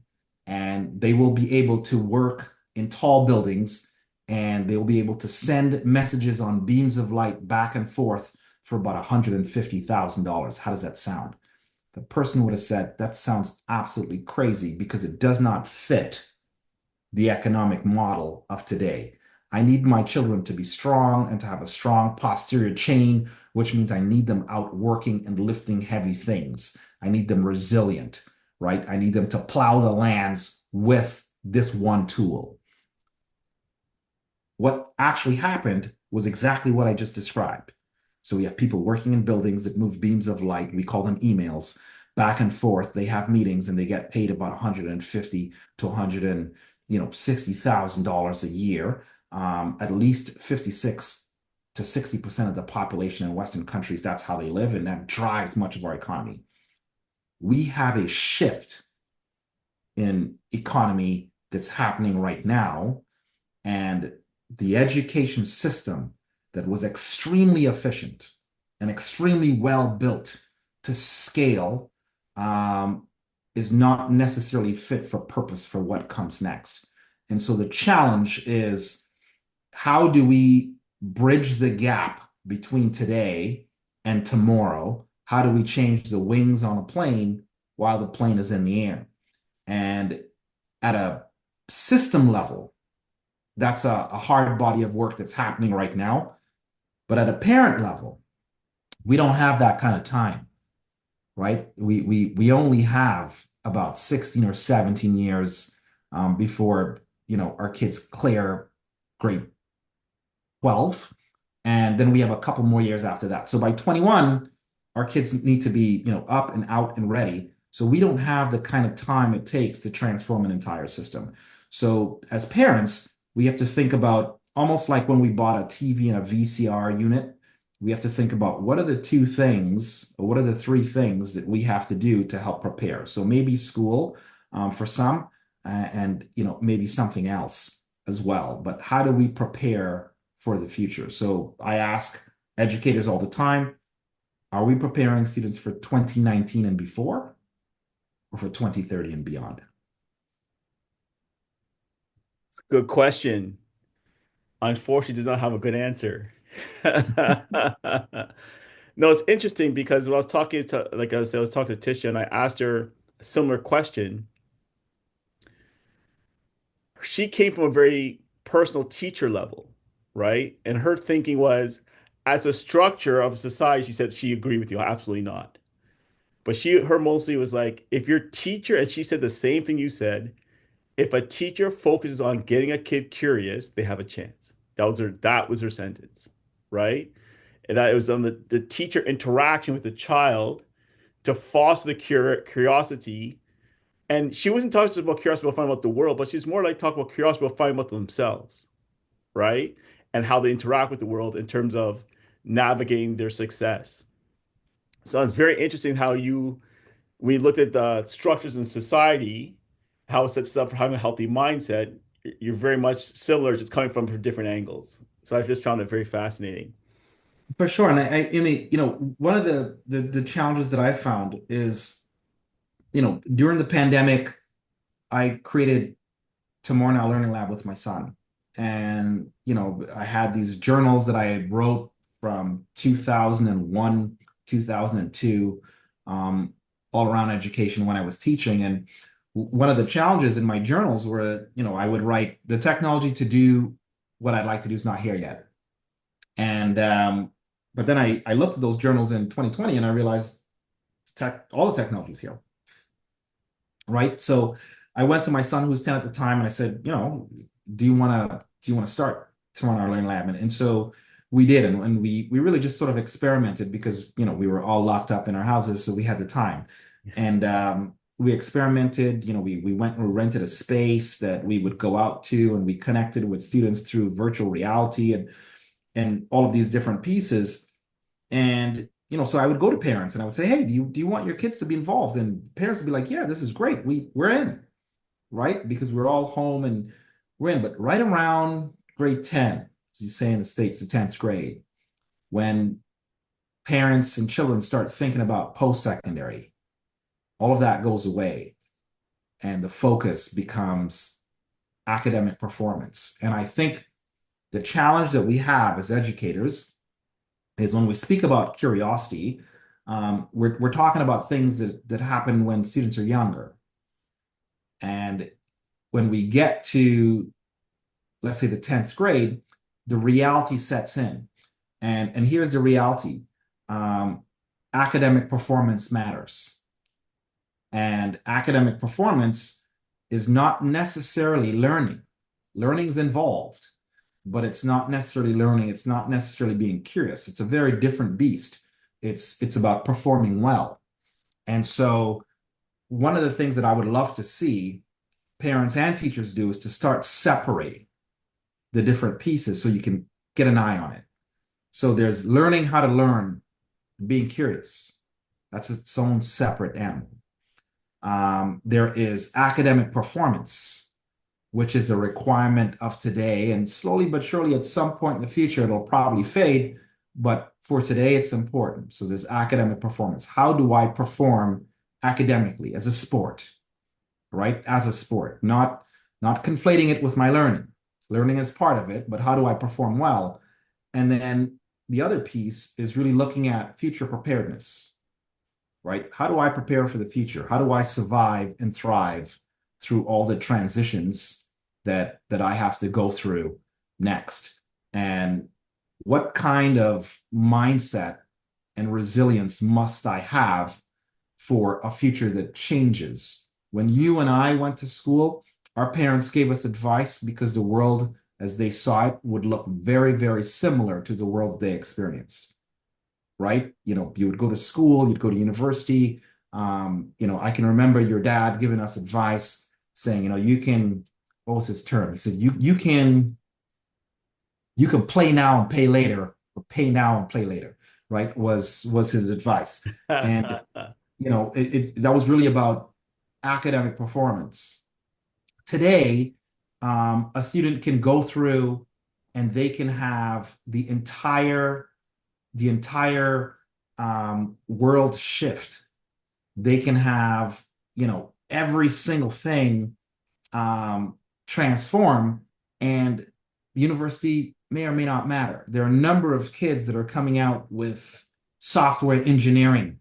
and they will be able to work in tall buildings and they'll be able to send messages on beams of light back and forth for about $150,000. How does that sound? The person would have said, that sounds absolutely crazy because it does not fit the economic model of today. I need my children to be strong and to have a strong posterior chain, which means I need them out working and lifting heavy things. I need them resilient, right? I need them to plow the lands with this one tool. What actually happened was exactly what I just described. So we have people working in buildings that move beams of light. We call them emails back and forth. They have meetings and they get paid about 150 to 160,000 dollars a year. At least 56 to 60% of the population in Western countries, that's how they live, and that drives much of our economy. We have a shift in economy that's happening right now, and the education system that was extremely efficient and extremely well built to scale is not necessarily fit for purpose for what comes next. And so the challenge is, how do we bridge the gap between today and tomorrow? How do we change the wings on a plane while the plane is in the air? And at a system level, that's a hard body of work that's happening right now. But at a parent level, we don't have that kind of time, right? We only have about 16 or 17 years before our kids clear grade 12, and then we have a couple more years after that. So by 21, our kids need to be, up and out and ready. So we don't have the kind of time it takes to transform an entire system. So as parents, we have to think about almost like when we bought a TV and a VCR unit, we have to think about what are the two things, or what are the three things that we have to do to help prepare. So maybe school for some, and maybe something else as well. But how do we prepare for the future? So I ask educators all the time, are we preparing students for 2019 and before, or for 2030 and beyond? Good question. Unfortunately, does not have a good answer. No, it's interesting because when I was talking to, like I said, I was talking to Tisha and I asked her a similar question. She came from a very personal teacher level, right? And her thinking was, as a structure of society, she said she agreed with you. Absolutely not. But her mostly was like, if your teacher, and she said the same thing you said, if a teacher focuses on getting a kid curious, they have a chance. That was her sentence, right? And that it was on the teacher interaction with the child to foster the curiosity. And she wasn't talking about curiosity about finding out the world, but she's more like talking about curiosity about finding out themselves, right? And how they interact with the world in terms of navigating their success. So it's very interesting how we looked at the structures in society, how it sets up for having a healthy mindset. You're very much similar, just coming from different angles. So I just found it very fascinating. For sure. And I mean, one of the challenges that I found is, during the pandemic, I created Tomorrow Now Learning Lab with my son. And, I had these journals that I wrote from 2001, 2002, all around education when I was teaching. And one of the challenges in my journals were, I would write, the technology to do what I'd like to do is not here yet. And but then I looked at those journals in 2020 and I realized all the technology is here, right? So I went to my son who was 10 at the time and I said, do you want to start Tomorrow Our Learning Lab? And so we did, and we really just sort of experimented because we were all locked up in our houses, so we had the time. And we experimented, we went and we rented a space that we would go out to, and we connected with students through virtual reality and all of these different pieces. And so I would go to parents and I would say, hey, do you want your kids to be involved? And parents would be like, yeah, this is great. We're in, right? Because we're all home and we're in. But right around grade 10, as you say in the States, the 10th grade, when parents and children start thinking about post-secondary, all of that goes away and the focus becomes academic performance. And I think the challenge that we have as educators is when we speak about curiosity, we're talking about things that happen when students are younger. And when we get to, let's say, the 10th grade, the reality sets in. And here's the reality. Academic performance matters. And academic performance is not necessarily learning. Learning's involved, but it's not necessarily learning. It's not necessarily being curious. It's a very different beast. It's about performing well. And so one of the things that I would love to see parents and teachers do is to start separating the different pieces so you can get an eye on it. So there's learning how to learn, being curious. That's its own separate animal. There is academic performance, which is a requirement of today. And slowly but surely, at some point in the future, it'll probably fade. But for today, it's important. So there's academic performance. How do I perform academically as a sport, right? As a sport, not conflating it with my learning. Learning is part of it, but how do I perform well? And then the other piece is really looking at future preparedness, right? How do I prepare for the future? How do I survive and thrive through all the transitions that I have to go through next? And what kind of mindset and resilience must I have for a future that changes? When you and I went to school, our parents gave us advice because the world as they saw it would look very, very similar to the world they experienced. right? You would go to school, you'd go to university. I can remember your dad giving us advice saying, what was his term? He said, you can play now and pay later, or pay now and play later, right? Was his advice. And that was really about academic performance. Today, a student can go through and they can have the entire world shift. They can have, every single thing transform, and university may or may not matter. There are a number of kids that are coming out with software engineering,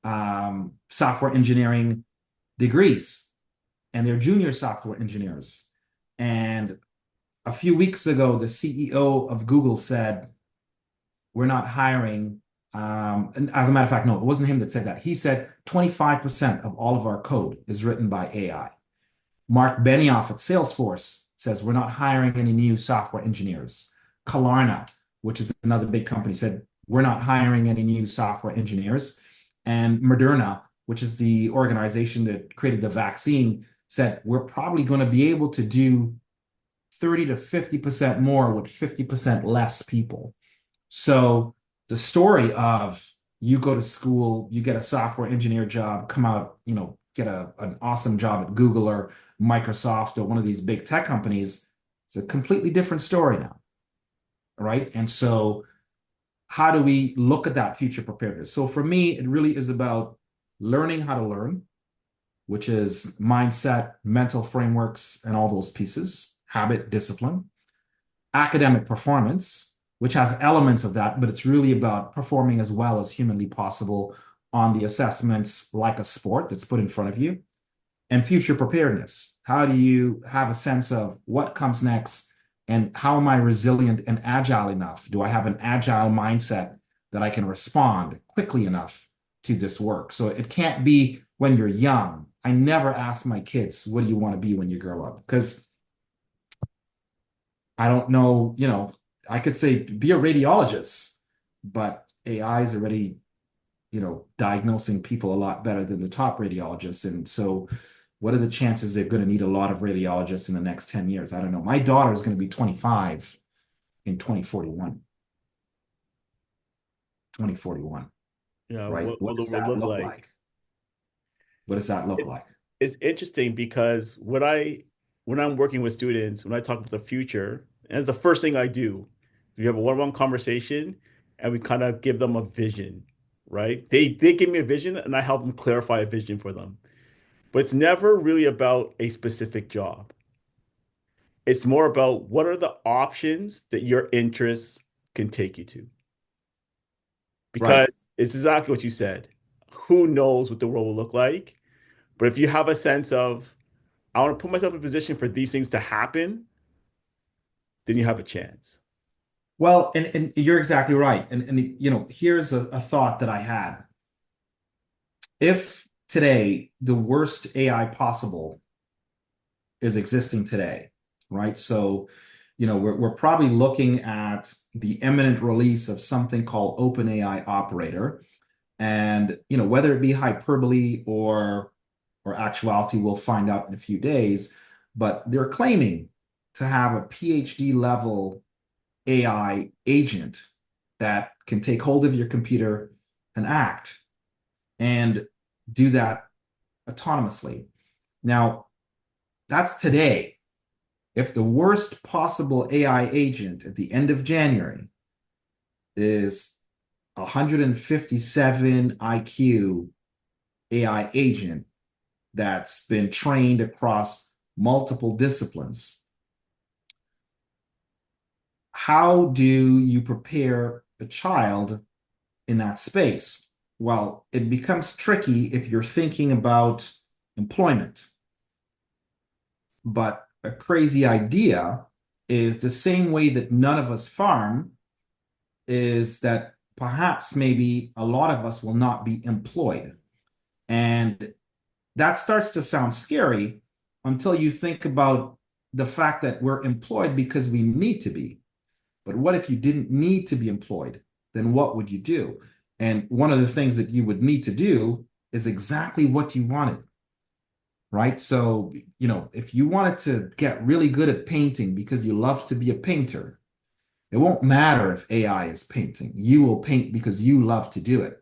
software engineering degrees, and they're junior software engineers. And a few weeks ago, the CEO of Google said, we're not hiring. And as a matter of fact, no, it wasn't him that said that. He said 25% of all of our code is written by AI. Mark Benioff at Salesforce says we're not hiring any new software engineers. Klarna, which is another big company, said we're not hiring any new software engineers. And Moderna, which is the organization that created the vaccine, said we're probably going to be able to do 30 to 50% more with 50% less people. So the story of you go to school, you get a software engineer job, come out, get an awesome job at Google or Microsoft or one of these big tech companies, it's a completely different story now, right? And so how do we look at that future preparedness? So for me, it really is about learning how to learn, which is mindset, mental frameworks, and all those pieces, habit, discipline, academic performance, which has elements of that, but it's really about performing as well as humanly possible on the assessments like a sport that's put in front of you, and future preparedness. How do you have a sense of what comes next, and how am I resilient and agile enough? Do I have an agile mindset that I can respond quickly enough to this work? So it can't be when you're young. I never ask my kids, what do you want to be when you grow up? Because I don't know, I could say be a radiologist, but AI is already, diagnosing people a lot better than the top radiologists. And so what are the chances they're going to need a lot of radiologists in the next 10 years? I don't know. My daughter is going to be 25 in 2041. 2041, Yeah, right? what What will the does world that look look like? like? What does that look It's like? it's interesting because when I'm working with students, when I talk about the future, and it's the first thing I do, we have a one-on-one conversation and we kind of give them a vision, right? They give me a vision and I help them clarify a vision for them. But it's never really about a specific job. It's more about what are the options that your interests can take you to. Right. Because it's exactly what you said. Who knows what the world will look like? But if you have a sense of, I want to put myself in a position for these things to happen, then you have a chance. Well, and you're exactly right. And here's a thought that I had. If today the worst AI possible is existing today, right? So, we're probably looking at the imminent release of something called OpenAI Operator. And, whether it be hyperbole or actuality, we'll find out in a few days. But they're claiming to have a PhD level AI agent that can take hold of your computer and act and do that autonomously. Now, that's today. If the worst possible AI agent at the end of January is 157 IQ AI agent that's been trained across multiple disciplines, how do you prepare a child in that space? Well, it becomes tricky if you're thinking about employment. But a crazy idea is the same way that none of us farm, is that perhaps maybe a lot of us will not be employed. And that starts to sound scary until you think about the fact that we're employed because we need to be. But what if you didn't need to be employed? then what would you do? And one of the things that you would need to do is exactly what you wanted, right? So, if you wanted to get really good at painting because you love to be a painter, it won't matter if AI is painting. You will paint because you love to do it.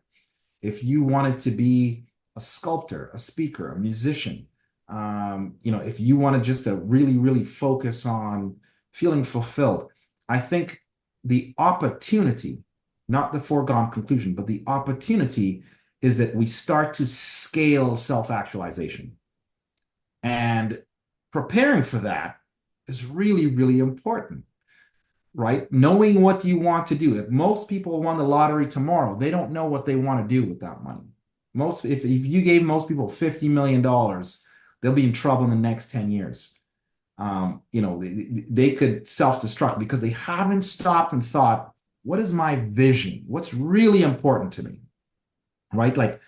If you wanted to be a sculptor, a speaker, a musician, if you want to just to really, really focus on feeling fulfilled, I think the opportunity, not the foregone conclusion, but the opportunity is that we start to scale self-actualization. And preparing for that is really, really important, right? Knowing what you want to do. If most people won the lottery tomorrow, they don't know what they want to do with that money. If you gave most people $50 million, they'll be in trouble in the next 10 years. They could self-destruct because they haven't stopped and thought, what is my vision? What's really important to me? Right? Like,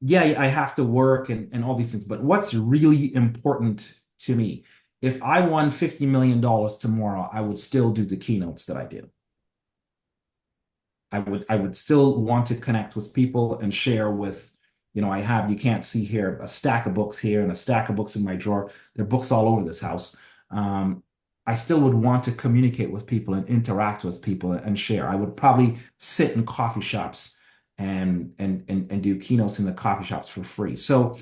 yeah, I have to work and all these things, but what's really important to me? If I won $50 million tomorrow, I would still do the keynotes that I do. I would still want to connect with people and share with, you can't see here, a stack of books here and a stack of books in my drawer. There are books all over this house. I still would want to communicate with people and interact with people and share. I would probably sit in coffee shops and do keynotes in the coffee shops for free. So,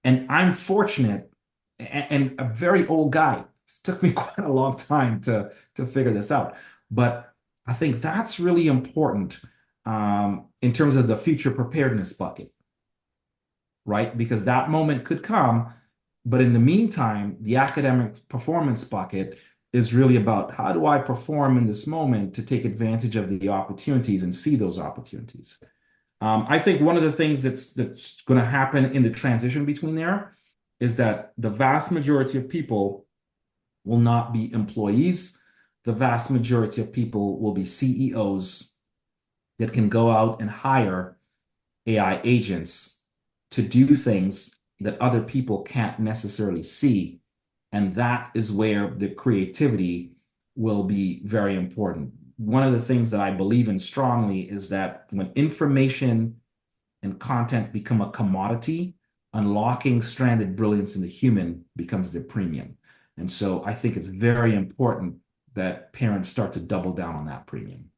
and I'm fortunate and a very old guy. It took me quite a long time to figure this out. But I think that's really important in terms of the future preparedness bucket, right? Because that moment could come, but in the meantime, the academic performance bucket is really about how do I perform in this moment to take advantage of the opportunities and see those opportunities. I think one of the things that's going to happen in the transition between there is that the vast majority of people will not be employees. The vast majority of people will be CEOs that can go out and hire AI agents to do things that other people can't necessarily see. And that is where the creativity will be very important. One of the things that I believe in strongly is that when information and content become a commodity, unlocking stranded brilliance in the human becomes the premium. And so I think it's very important that parents start to double down on that premium.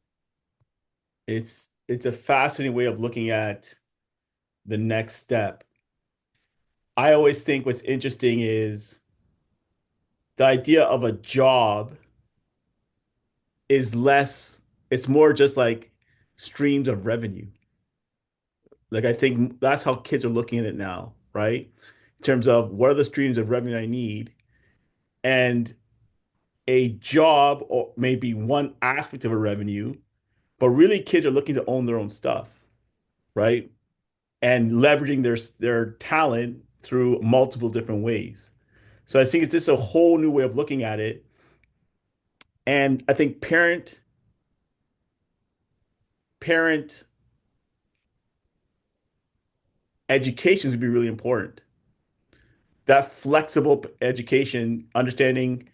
It's a fascinating way of looking at the next step. I always think what's interesting is the idea of a job is less, it's more just like streams of revenue. Like I think that's how kids are looking at it now, right? In terms of what are the streams of revenue I need, and a job or maybe one aspect of a revenue, but really kids are looking to own their own stuff, right? And leveraging their talent through multiple different ways. So I think it's just a whole new way of looking at it. And I think parent education is going to be really important. That flexible education, understanding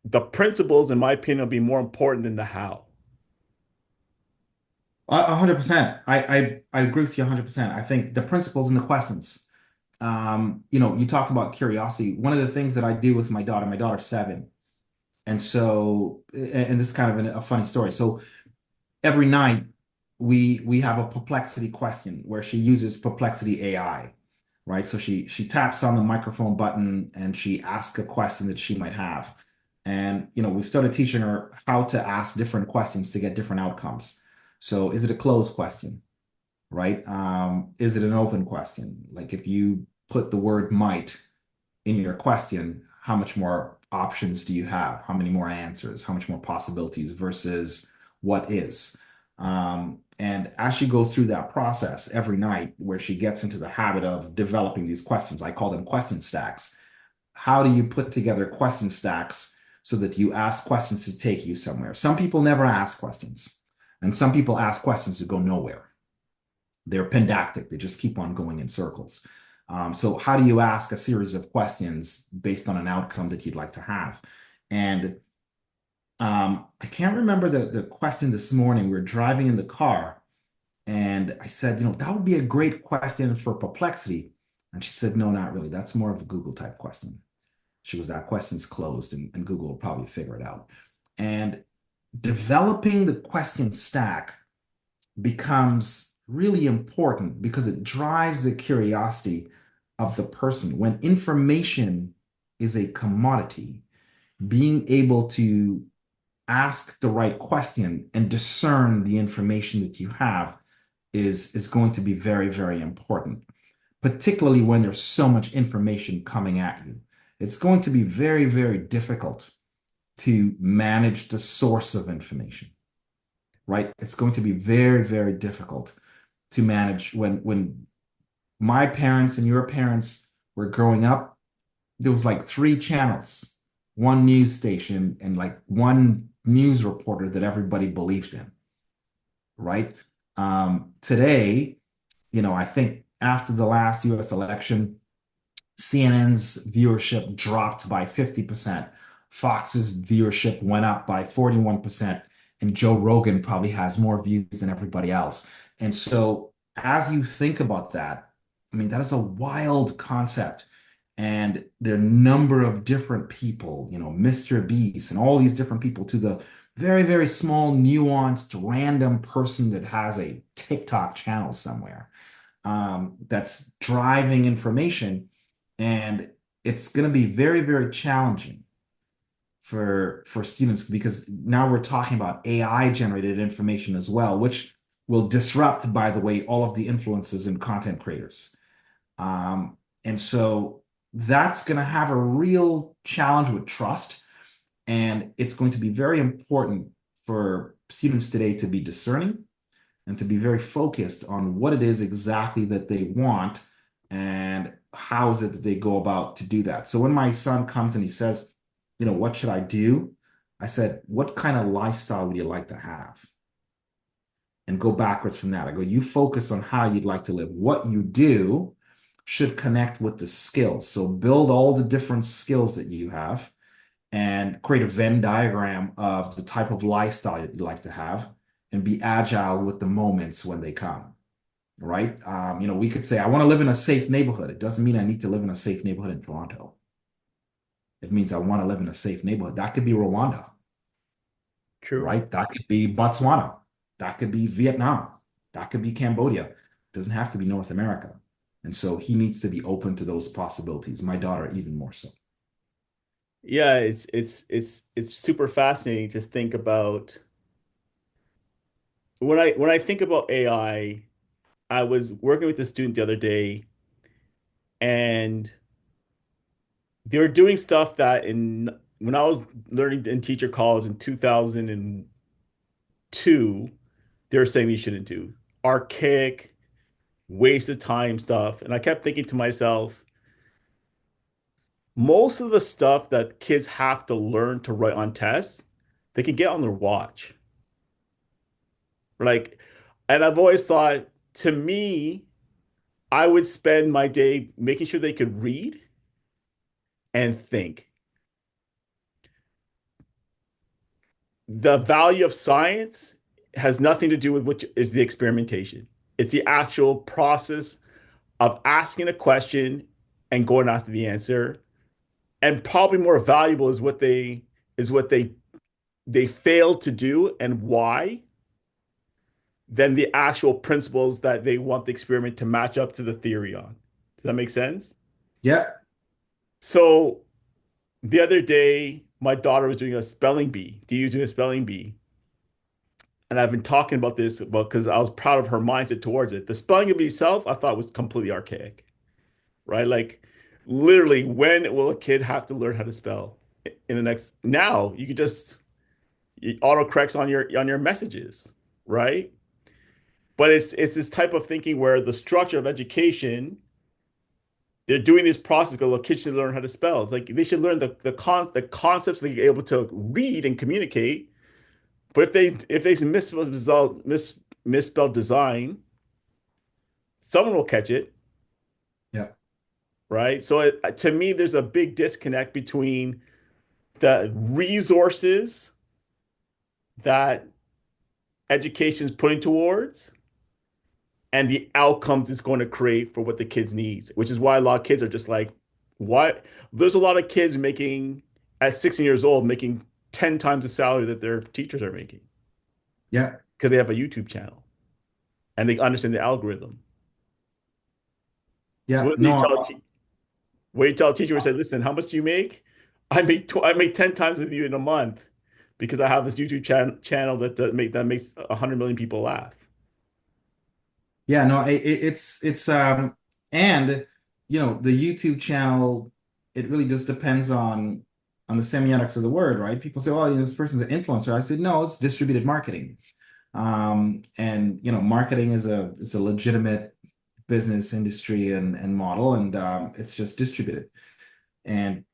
the principles, in my opinion, will be more important than the how. 100%. I agree with you 100%. I think the principles and the questions. You talked about curiosity. One of the things that I do with my daughter's 7. And so, and this is kind of a funny story. So every night we have a perplexity question where she uses perplexity AI, right? So she taps on the microphone button and she asks a question that she might have. And we've started teaching her how to ask different questions to get different outcomes. So is it a closed question, right? Is it an open question? Like if you put the word might in your question, how much more options do you have? How many more answers? How much more possibilities versus what is? And as she goes through that process every night, where she gets into the habit of developing these questions, I call them question stacks. How do you put together question stacks so that you ask questions to take you somewhere? Some people never ask questions, and some people ask questions to go nowhere. They're pendactic. They just keep on going in circles. So how do you ask a series of questions based on an outcome that you'd like to have? And I can't remember the question this morning. We were driving in the car, and I said, that would be a great question for Perplexity. And she said, no, not really. That's more of a Google type question. She goes, that question's closed, and Google will probably figure it out. And developing the question stack becomes really important because it drives the curiosity of the person. When information is a commodity, being able to ask the right question and discern the information that you have is going to be very, very important, particularly when there's so much information coming at you. It's going to be very, very difficult to manage the source of information, right? It's going to be very, very difficult to manage when my parents and your parents were growing up. There was like three channels, one news station, and like one news reporter that everybody believed in, right? Today, I think after the last US election, CNN's viewership dropped by 50%. Fox's viewership went up by 41%, and Joe Rogan probably has more views than everybody else. And so, as you think about that, I mean, that is a wild concept. And there are a number of different people, Mr. Beast and all these different people, to the very, very small, nuanced, random person that has a TikTok channel somewhere, that's driving information. And it's going to be very, very challenging for students because now we're talking about AI generated information as well, which will disrupt, by the way, all of the influences and content creators. And so that's going to have a real challenge with trust. And it's going to be very important for students today to be discerning and to be very focused on what it is exactly that they want and how is it that they go about to do that. So when my son comes and he says, what should I do? I said, what kind of lifestyle would you like to have? And go backwards from that. I go, you focus on how you'd like to live. What you do should connect with the skills. So build all the different skills that you have and create a Venn diagram of the type of lifestyle you'd like to have and be agile with the moments when they come, right? We could say, I want to live in a safe neighborhood. It doesn't mean I need to live in a safe neighborhood in Toronto. It means I want to live in a safe neighborhood. That could be Rwanda, True. right? That could be Botswana. That could be Vietnam. That could be Cambodia. It doesn't have to be North America. And so he needs to be open to those possibilities. My daughter, even more so. Yeah, it's super fascinating to think about when I think about I was working with a student the other day and they were doing stuff that in when I was learning in teacher college in 2002, they were saying they shouldn't do archaic, waste of time stuff. And I kept thinking to myself, most of the stuff that kids have to learn to write on tests, they can get on their watch. Like, and I've always thought, to me, I would spend my day making sure they could read and think. The value of science has nothing to do with which is the experimentation. It's the actual process of asking a question and going after the answer. And probably more valuable is what they failed to do and why than the actual principles that they want the experiment to match up to the theory on. Does that make sense? Yeah. So the other day, my daughter was doing a spelling bee. Dee was doing a spelling bee. And I've been talking about this about because I was proud of her mindset towards it. The spelling bee itself, I thought was completely archaic, right? Like literally, when will a kid have to learn how to spell in the next now? You could just auto corrects on your messages, right? But it's this type of thinking where the structure of education, they're doing this process because the kids should learn how to spell. It's like they should learn the concepts to be able to read and communicate. But if they misspell design, someone will catch it, Yeah. right? So to me, there's a big disconnect between the resources that education is putting towards and the outcomes it's going to create for what the kids needs, which is why a lot of kids are just like, what? There's a lot of kids making at 16 years old making 10 times the salary that their teachers are making Yeah. because they have a YouTube channel and they understand the algorithm. So Yeah. what do you No, tell what do you tell a teacher who said, listen, how much do you make? I make 10 times of you in a month because I have this YouTube channel that makes 100 million people laugh. yeah, no, it's and the YouTube channel, it really just depends on the semiotics of the word, right? People say, "Oh, this person's an influencer." I said, "No, it's distributed marketing." And marketing is a legitimate business industry and model, and it's just distributed. And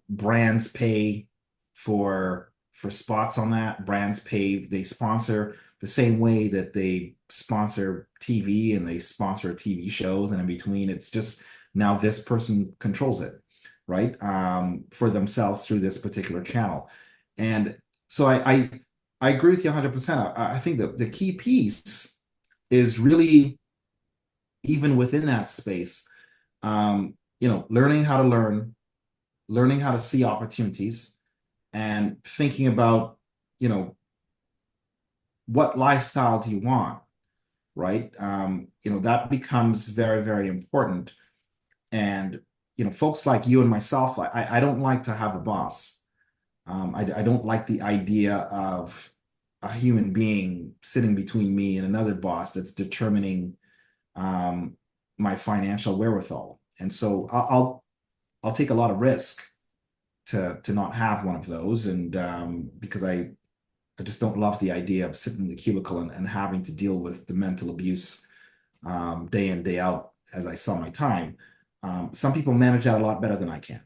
brands pay for spots on that. Brands pay, they sponsor the same way that they sponsor TV and they sponsor TV shows, and in between, it's just now this person controls it, right? For themselves through this particular channel. And so I agree with you 100%. I think that the key piece is really even within that space, learning how to learning how to see opportunities and thinking about, you know, what lifestyle do you want, right? That becomes very, very important. And, folks like you and myself, I don't like to have a boss. I don't like the idea of a human being sitting between me and another boss that's determining um, my financial wherewithal. And so I'll take a lot of risk to not have one of those, and because I just don't love the idea of sitting in the cubicle and having to deal with the mental abuse day in, day out as I sell my time. Some people manage that a lot better than I can.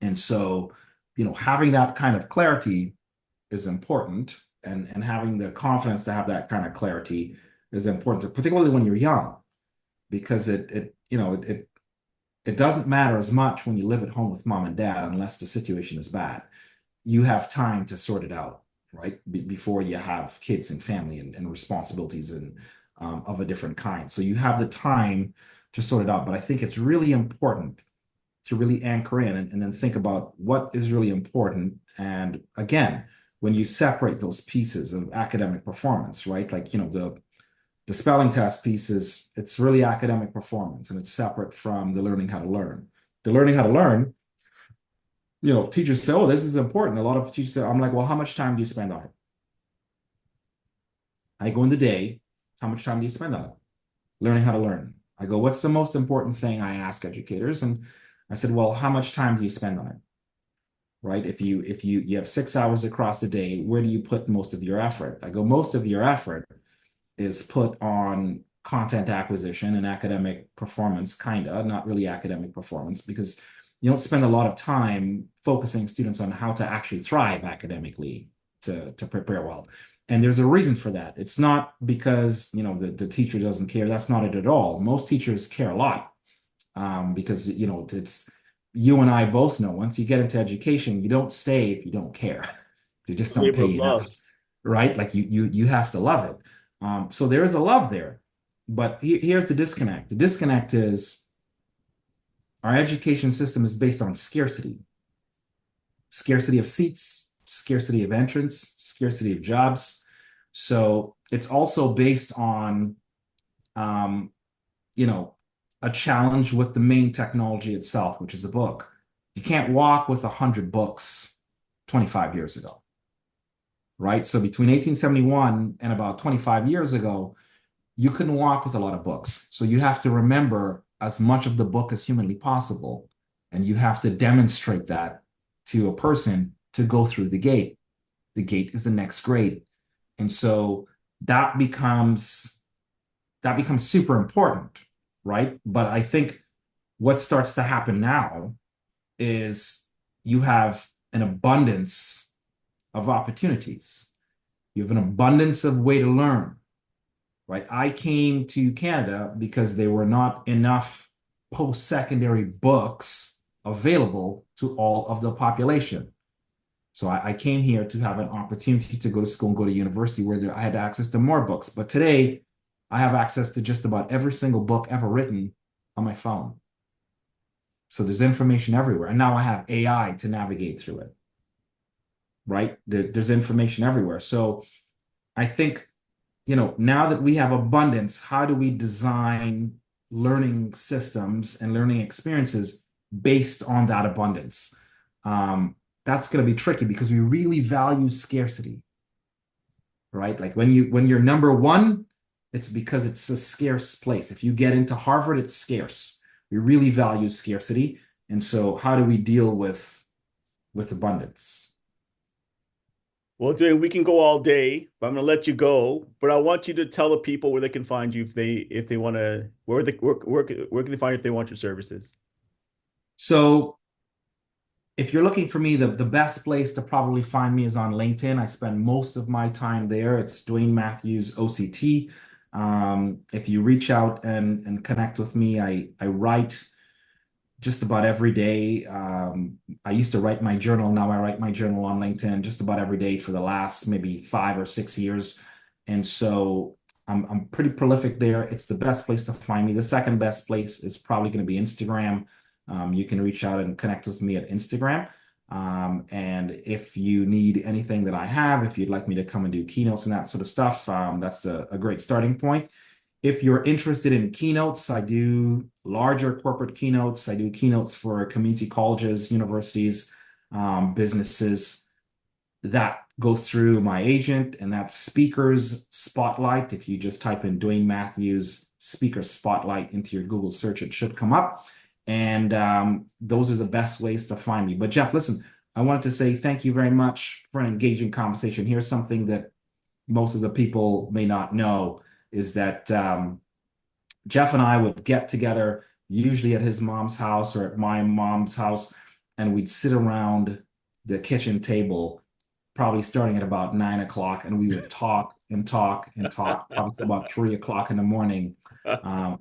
And so, having that kind of clarity is important, and having the confidence to have that kind of clarity is important, particularly when you're young, because it doesn't matter as much when you live at home with mom and dad unless the situation is bad. You have time to sort it out, right? Before you have kids and family and responsibilities and of a different kind. So you have the time to sort it out. But I think it's really important to really anchor in and then think about what is really important. And again, when you separate those pieces of academic performance, right? Like, the spelling test piece is it's really academic performance and it's separate from the learning how to learn. The learning how to learn, teachers say, oh, this is important. A lot of teachers say, I'm like, well, how much time do you spend on it? I go in the day, how much time do you spend on it? Learning how to learn. I go, what's the most important thing I ask educators? And I said, well, how much time do you spend on it? Right? If you have 6 hours across the day, where do you put most of your effort? I go, most of your effort is put on content acquisition and academic performance, kind of, not really academic performance, because you don't spend a lot of time focusing students on how to actually thrive academically to prepare well. And there's a reason for that. It's not because, the teacher doesn't care. That's not it at all. Most teachers care a lot because, it's you and I both know once you get into education, you don't stay if you don't care. They just don't Labor pay of you enough, love. right? Like you have to love it. So there is a love there, but here's the disconnect. The disconnect is our education system is based on scarcity of seats, scarcity of entrance, scarcity of jobs. So it's also based on, um, you know, a challenge with the main technology itself, which is a book. You can't walk with 100 books 25 years ago, right? So between 1871 and about 25 years ago, you couldn't walk with a lot of books. So you have to remember as much of the book as humanly possible. And you have to demonstrate that to a person to go through the gate. The gate is the next grade. And so that becomes that becomes super important, right? But I think what starts to happen now is you have an abundance of opportunities. You have an abundance of way to learn, right? I came to Canada because there were not enough post-secondary books available to all of the population. So I came here to have an opportunity to go to school and go to university where I had access to more books. But today, I have access to just about every single book ever written on my phone. So there's information everywhere. And now I have AI to navigate through it, right? There's information everywhere. So I think, now that we have abundance, how do we design learning systems and learning experiences based on that abundance? Um, that's going to be tricky because we really value scarcity, right? Like when you're number one, it's because it's a scarce place. If you get into Harvard, it's scarce. We really value scarcity. And so how do we deal with abundance? Well, Dwayne, we can go all day, but I'm gonna let you go. But I want you to tell the people where they can find you if they want to where can they find you if they want your services? So if you're looking for me, the best place to probably find me is on LinkedIn. I spend most of my time there. It's Dwayne Matthews OCT. If you reach out and connect with me, I write just about every day. I used to write my journal. Now I write my journal on LinkedIn just about every day for the last maybe 5 or 6 years. And so I'm pretty prolific there. It's the best place to find me. The second best place is probably going to be Instagram. You can reach out and connect with me at Instagram. And if you need anything that I have, if you'd like me to come and do keynotes and that sort of stuff, that's a great starting point. If you're interested in keynotes, I do larger corporate keynotes. I do keynotes for community colleges, universities, businesses. That goes through my agent, and that's Speakers Spotlight. If you just type in Dwayne Matthews Speaker Spotlight into your Google search, it should come up. And those are the best ways to find me. But Jeff, listen, I wanted to say thank you very much for an engaging conversation. Here's something that most of the people may not know is that Jeff and I would get together, usually at his mom's house or at my mom's house, and we'd sit around the kitchen table, probably starting at about 9 o'clock, and we would talk and talk and talk, probably till about 3 o'clock in the morning.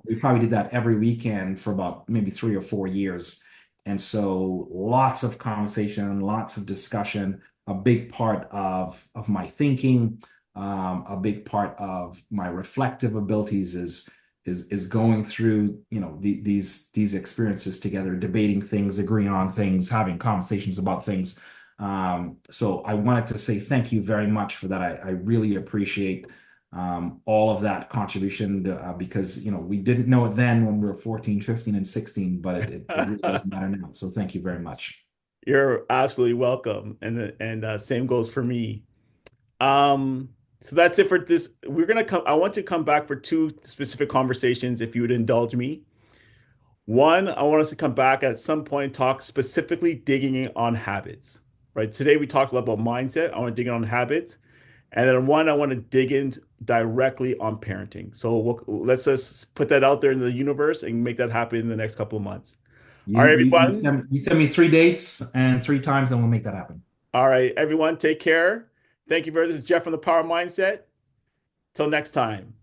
We probably did that every weekend for about maybe 3 or 4 years. And so lots of conversation, lots of discussion, a big part of my thinking, a big part of my reflective abilities is going through these experiences together, debating things, agreeing on things, having conversations about things. So I wanted to say thank you very much for that. I really appreciate all of that contribution because we didn't know it then when we were 14, 15, and 16, but it really doesn't matter now. So thank you very much. You're absolutely welcome, and same goes for me. Um, so that's it for this. We're gonna come. I want to come back for two specific conversations, if you would indulge me. One, I want us to come back at some point and talk specifically digging in on habits. Right. Today we talked a lot about mindset. I want to dig in on habits, and then one, I want to dig in directly on parenting. So let's just put that out there in the universe and make that happen in the next couple of months. All You right, you you everyone. send, you send me 3 dates and 3 times, and we'll make that happen. All right, everyone. Take care. Thank you very much. This is Jeff from the Power Mindset. Till next time.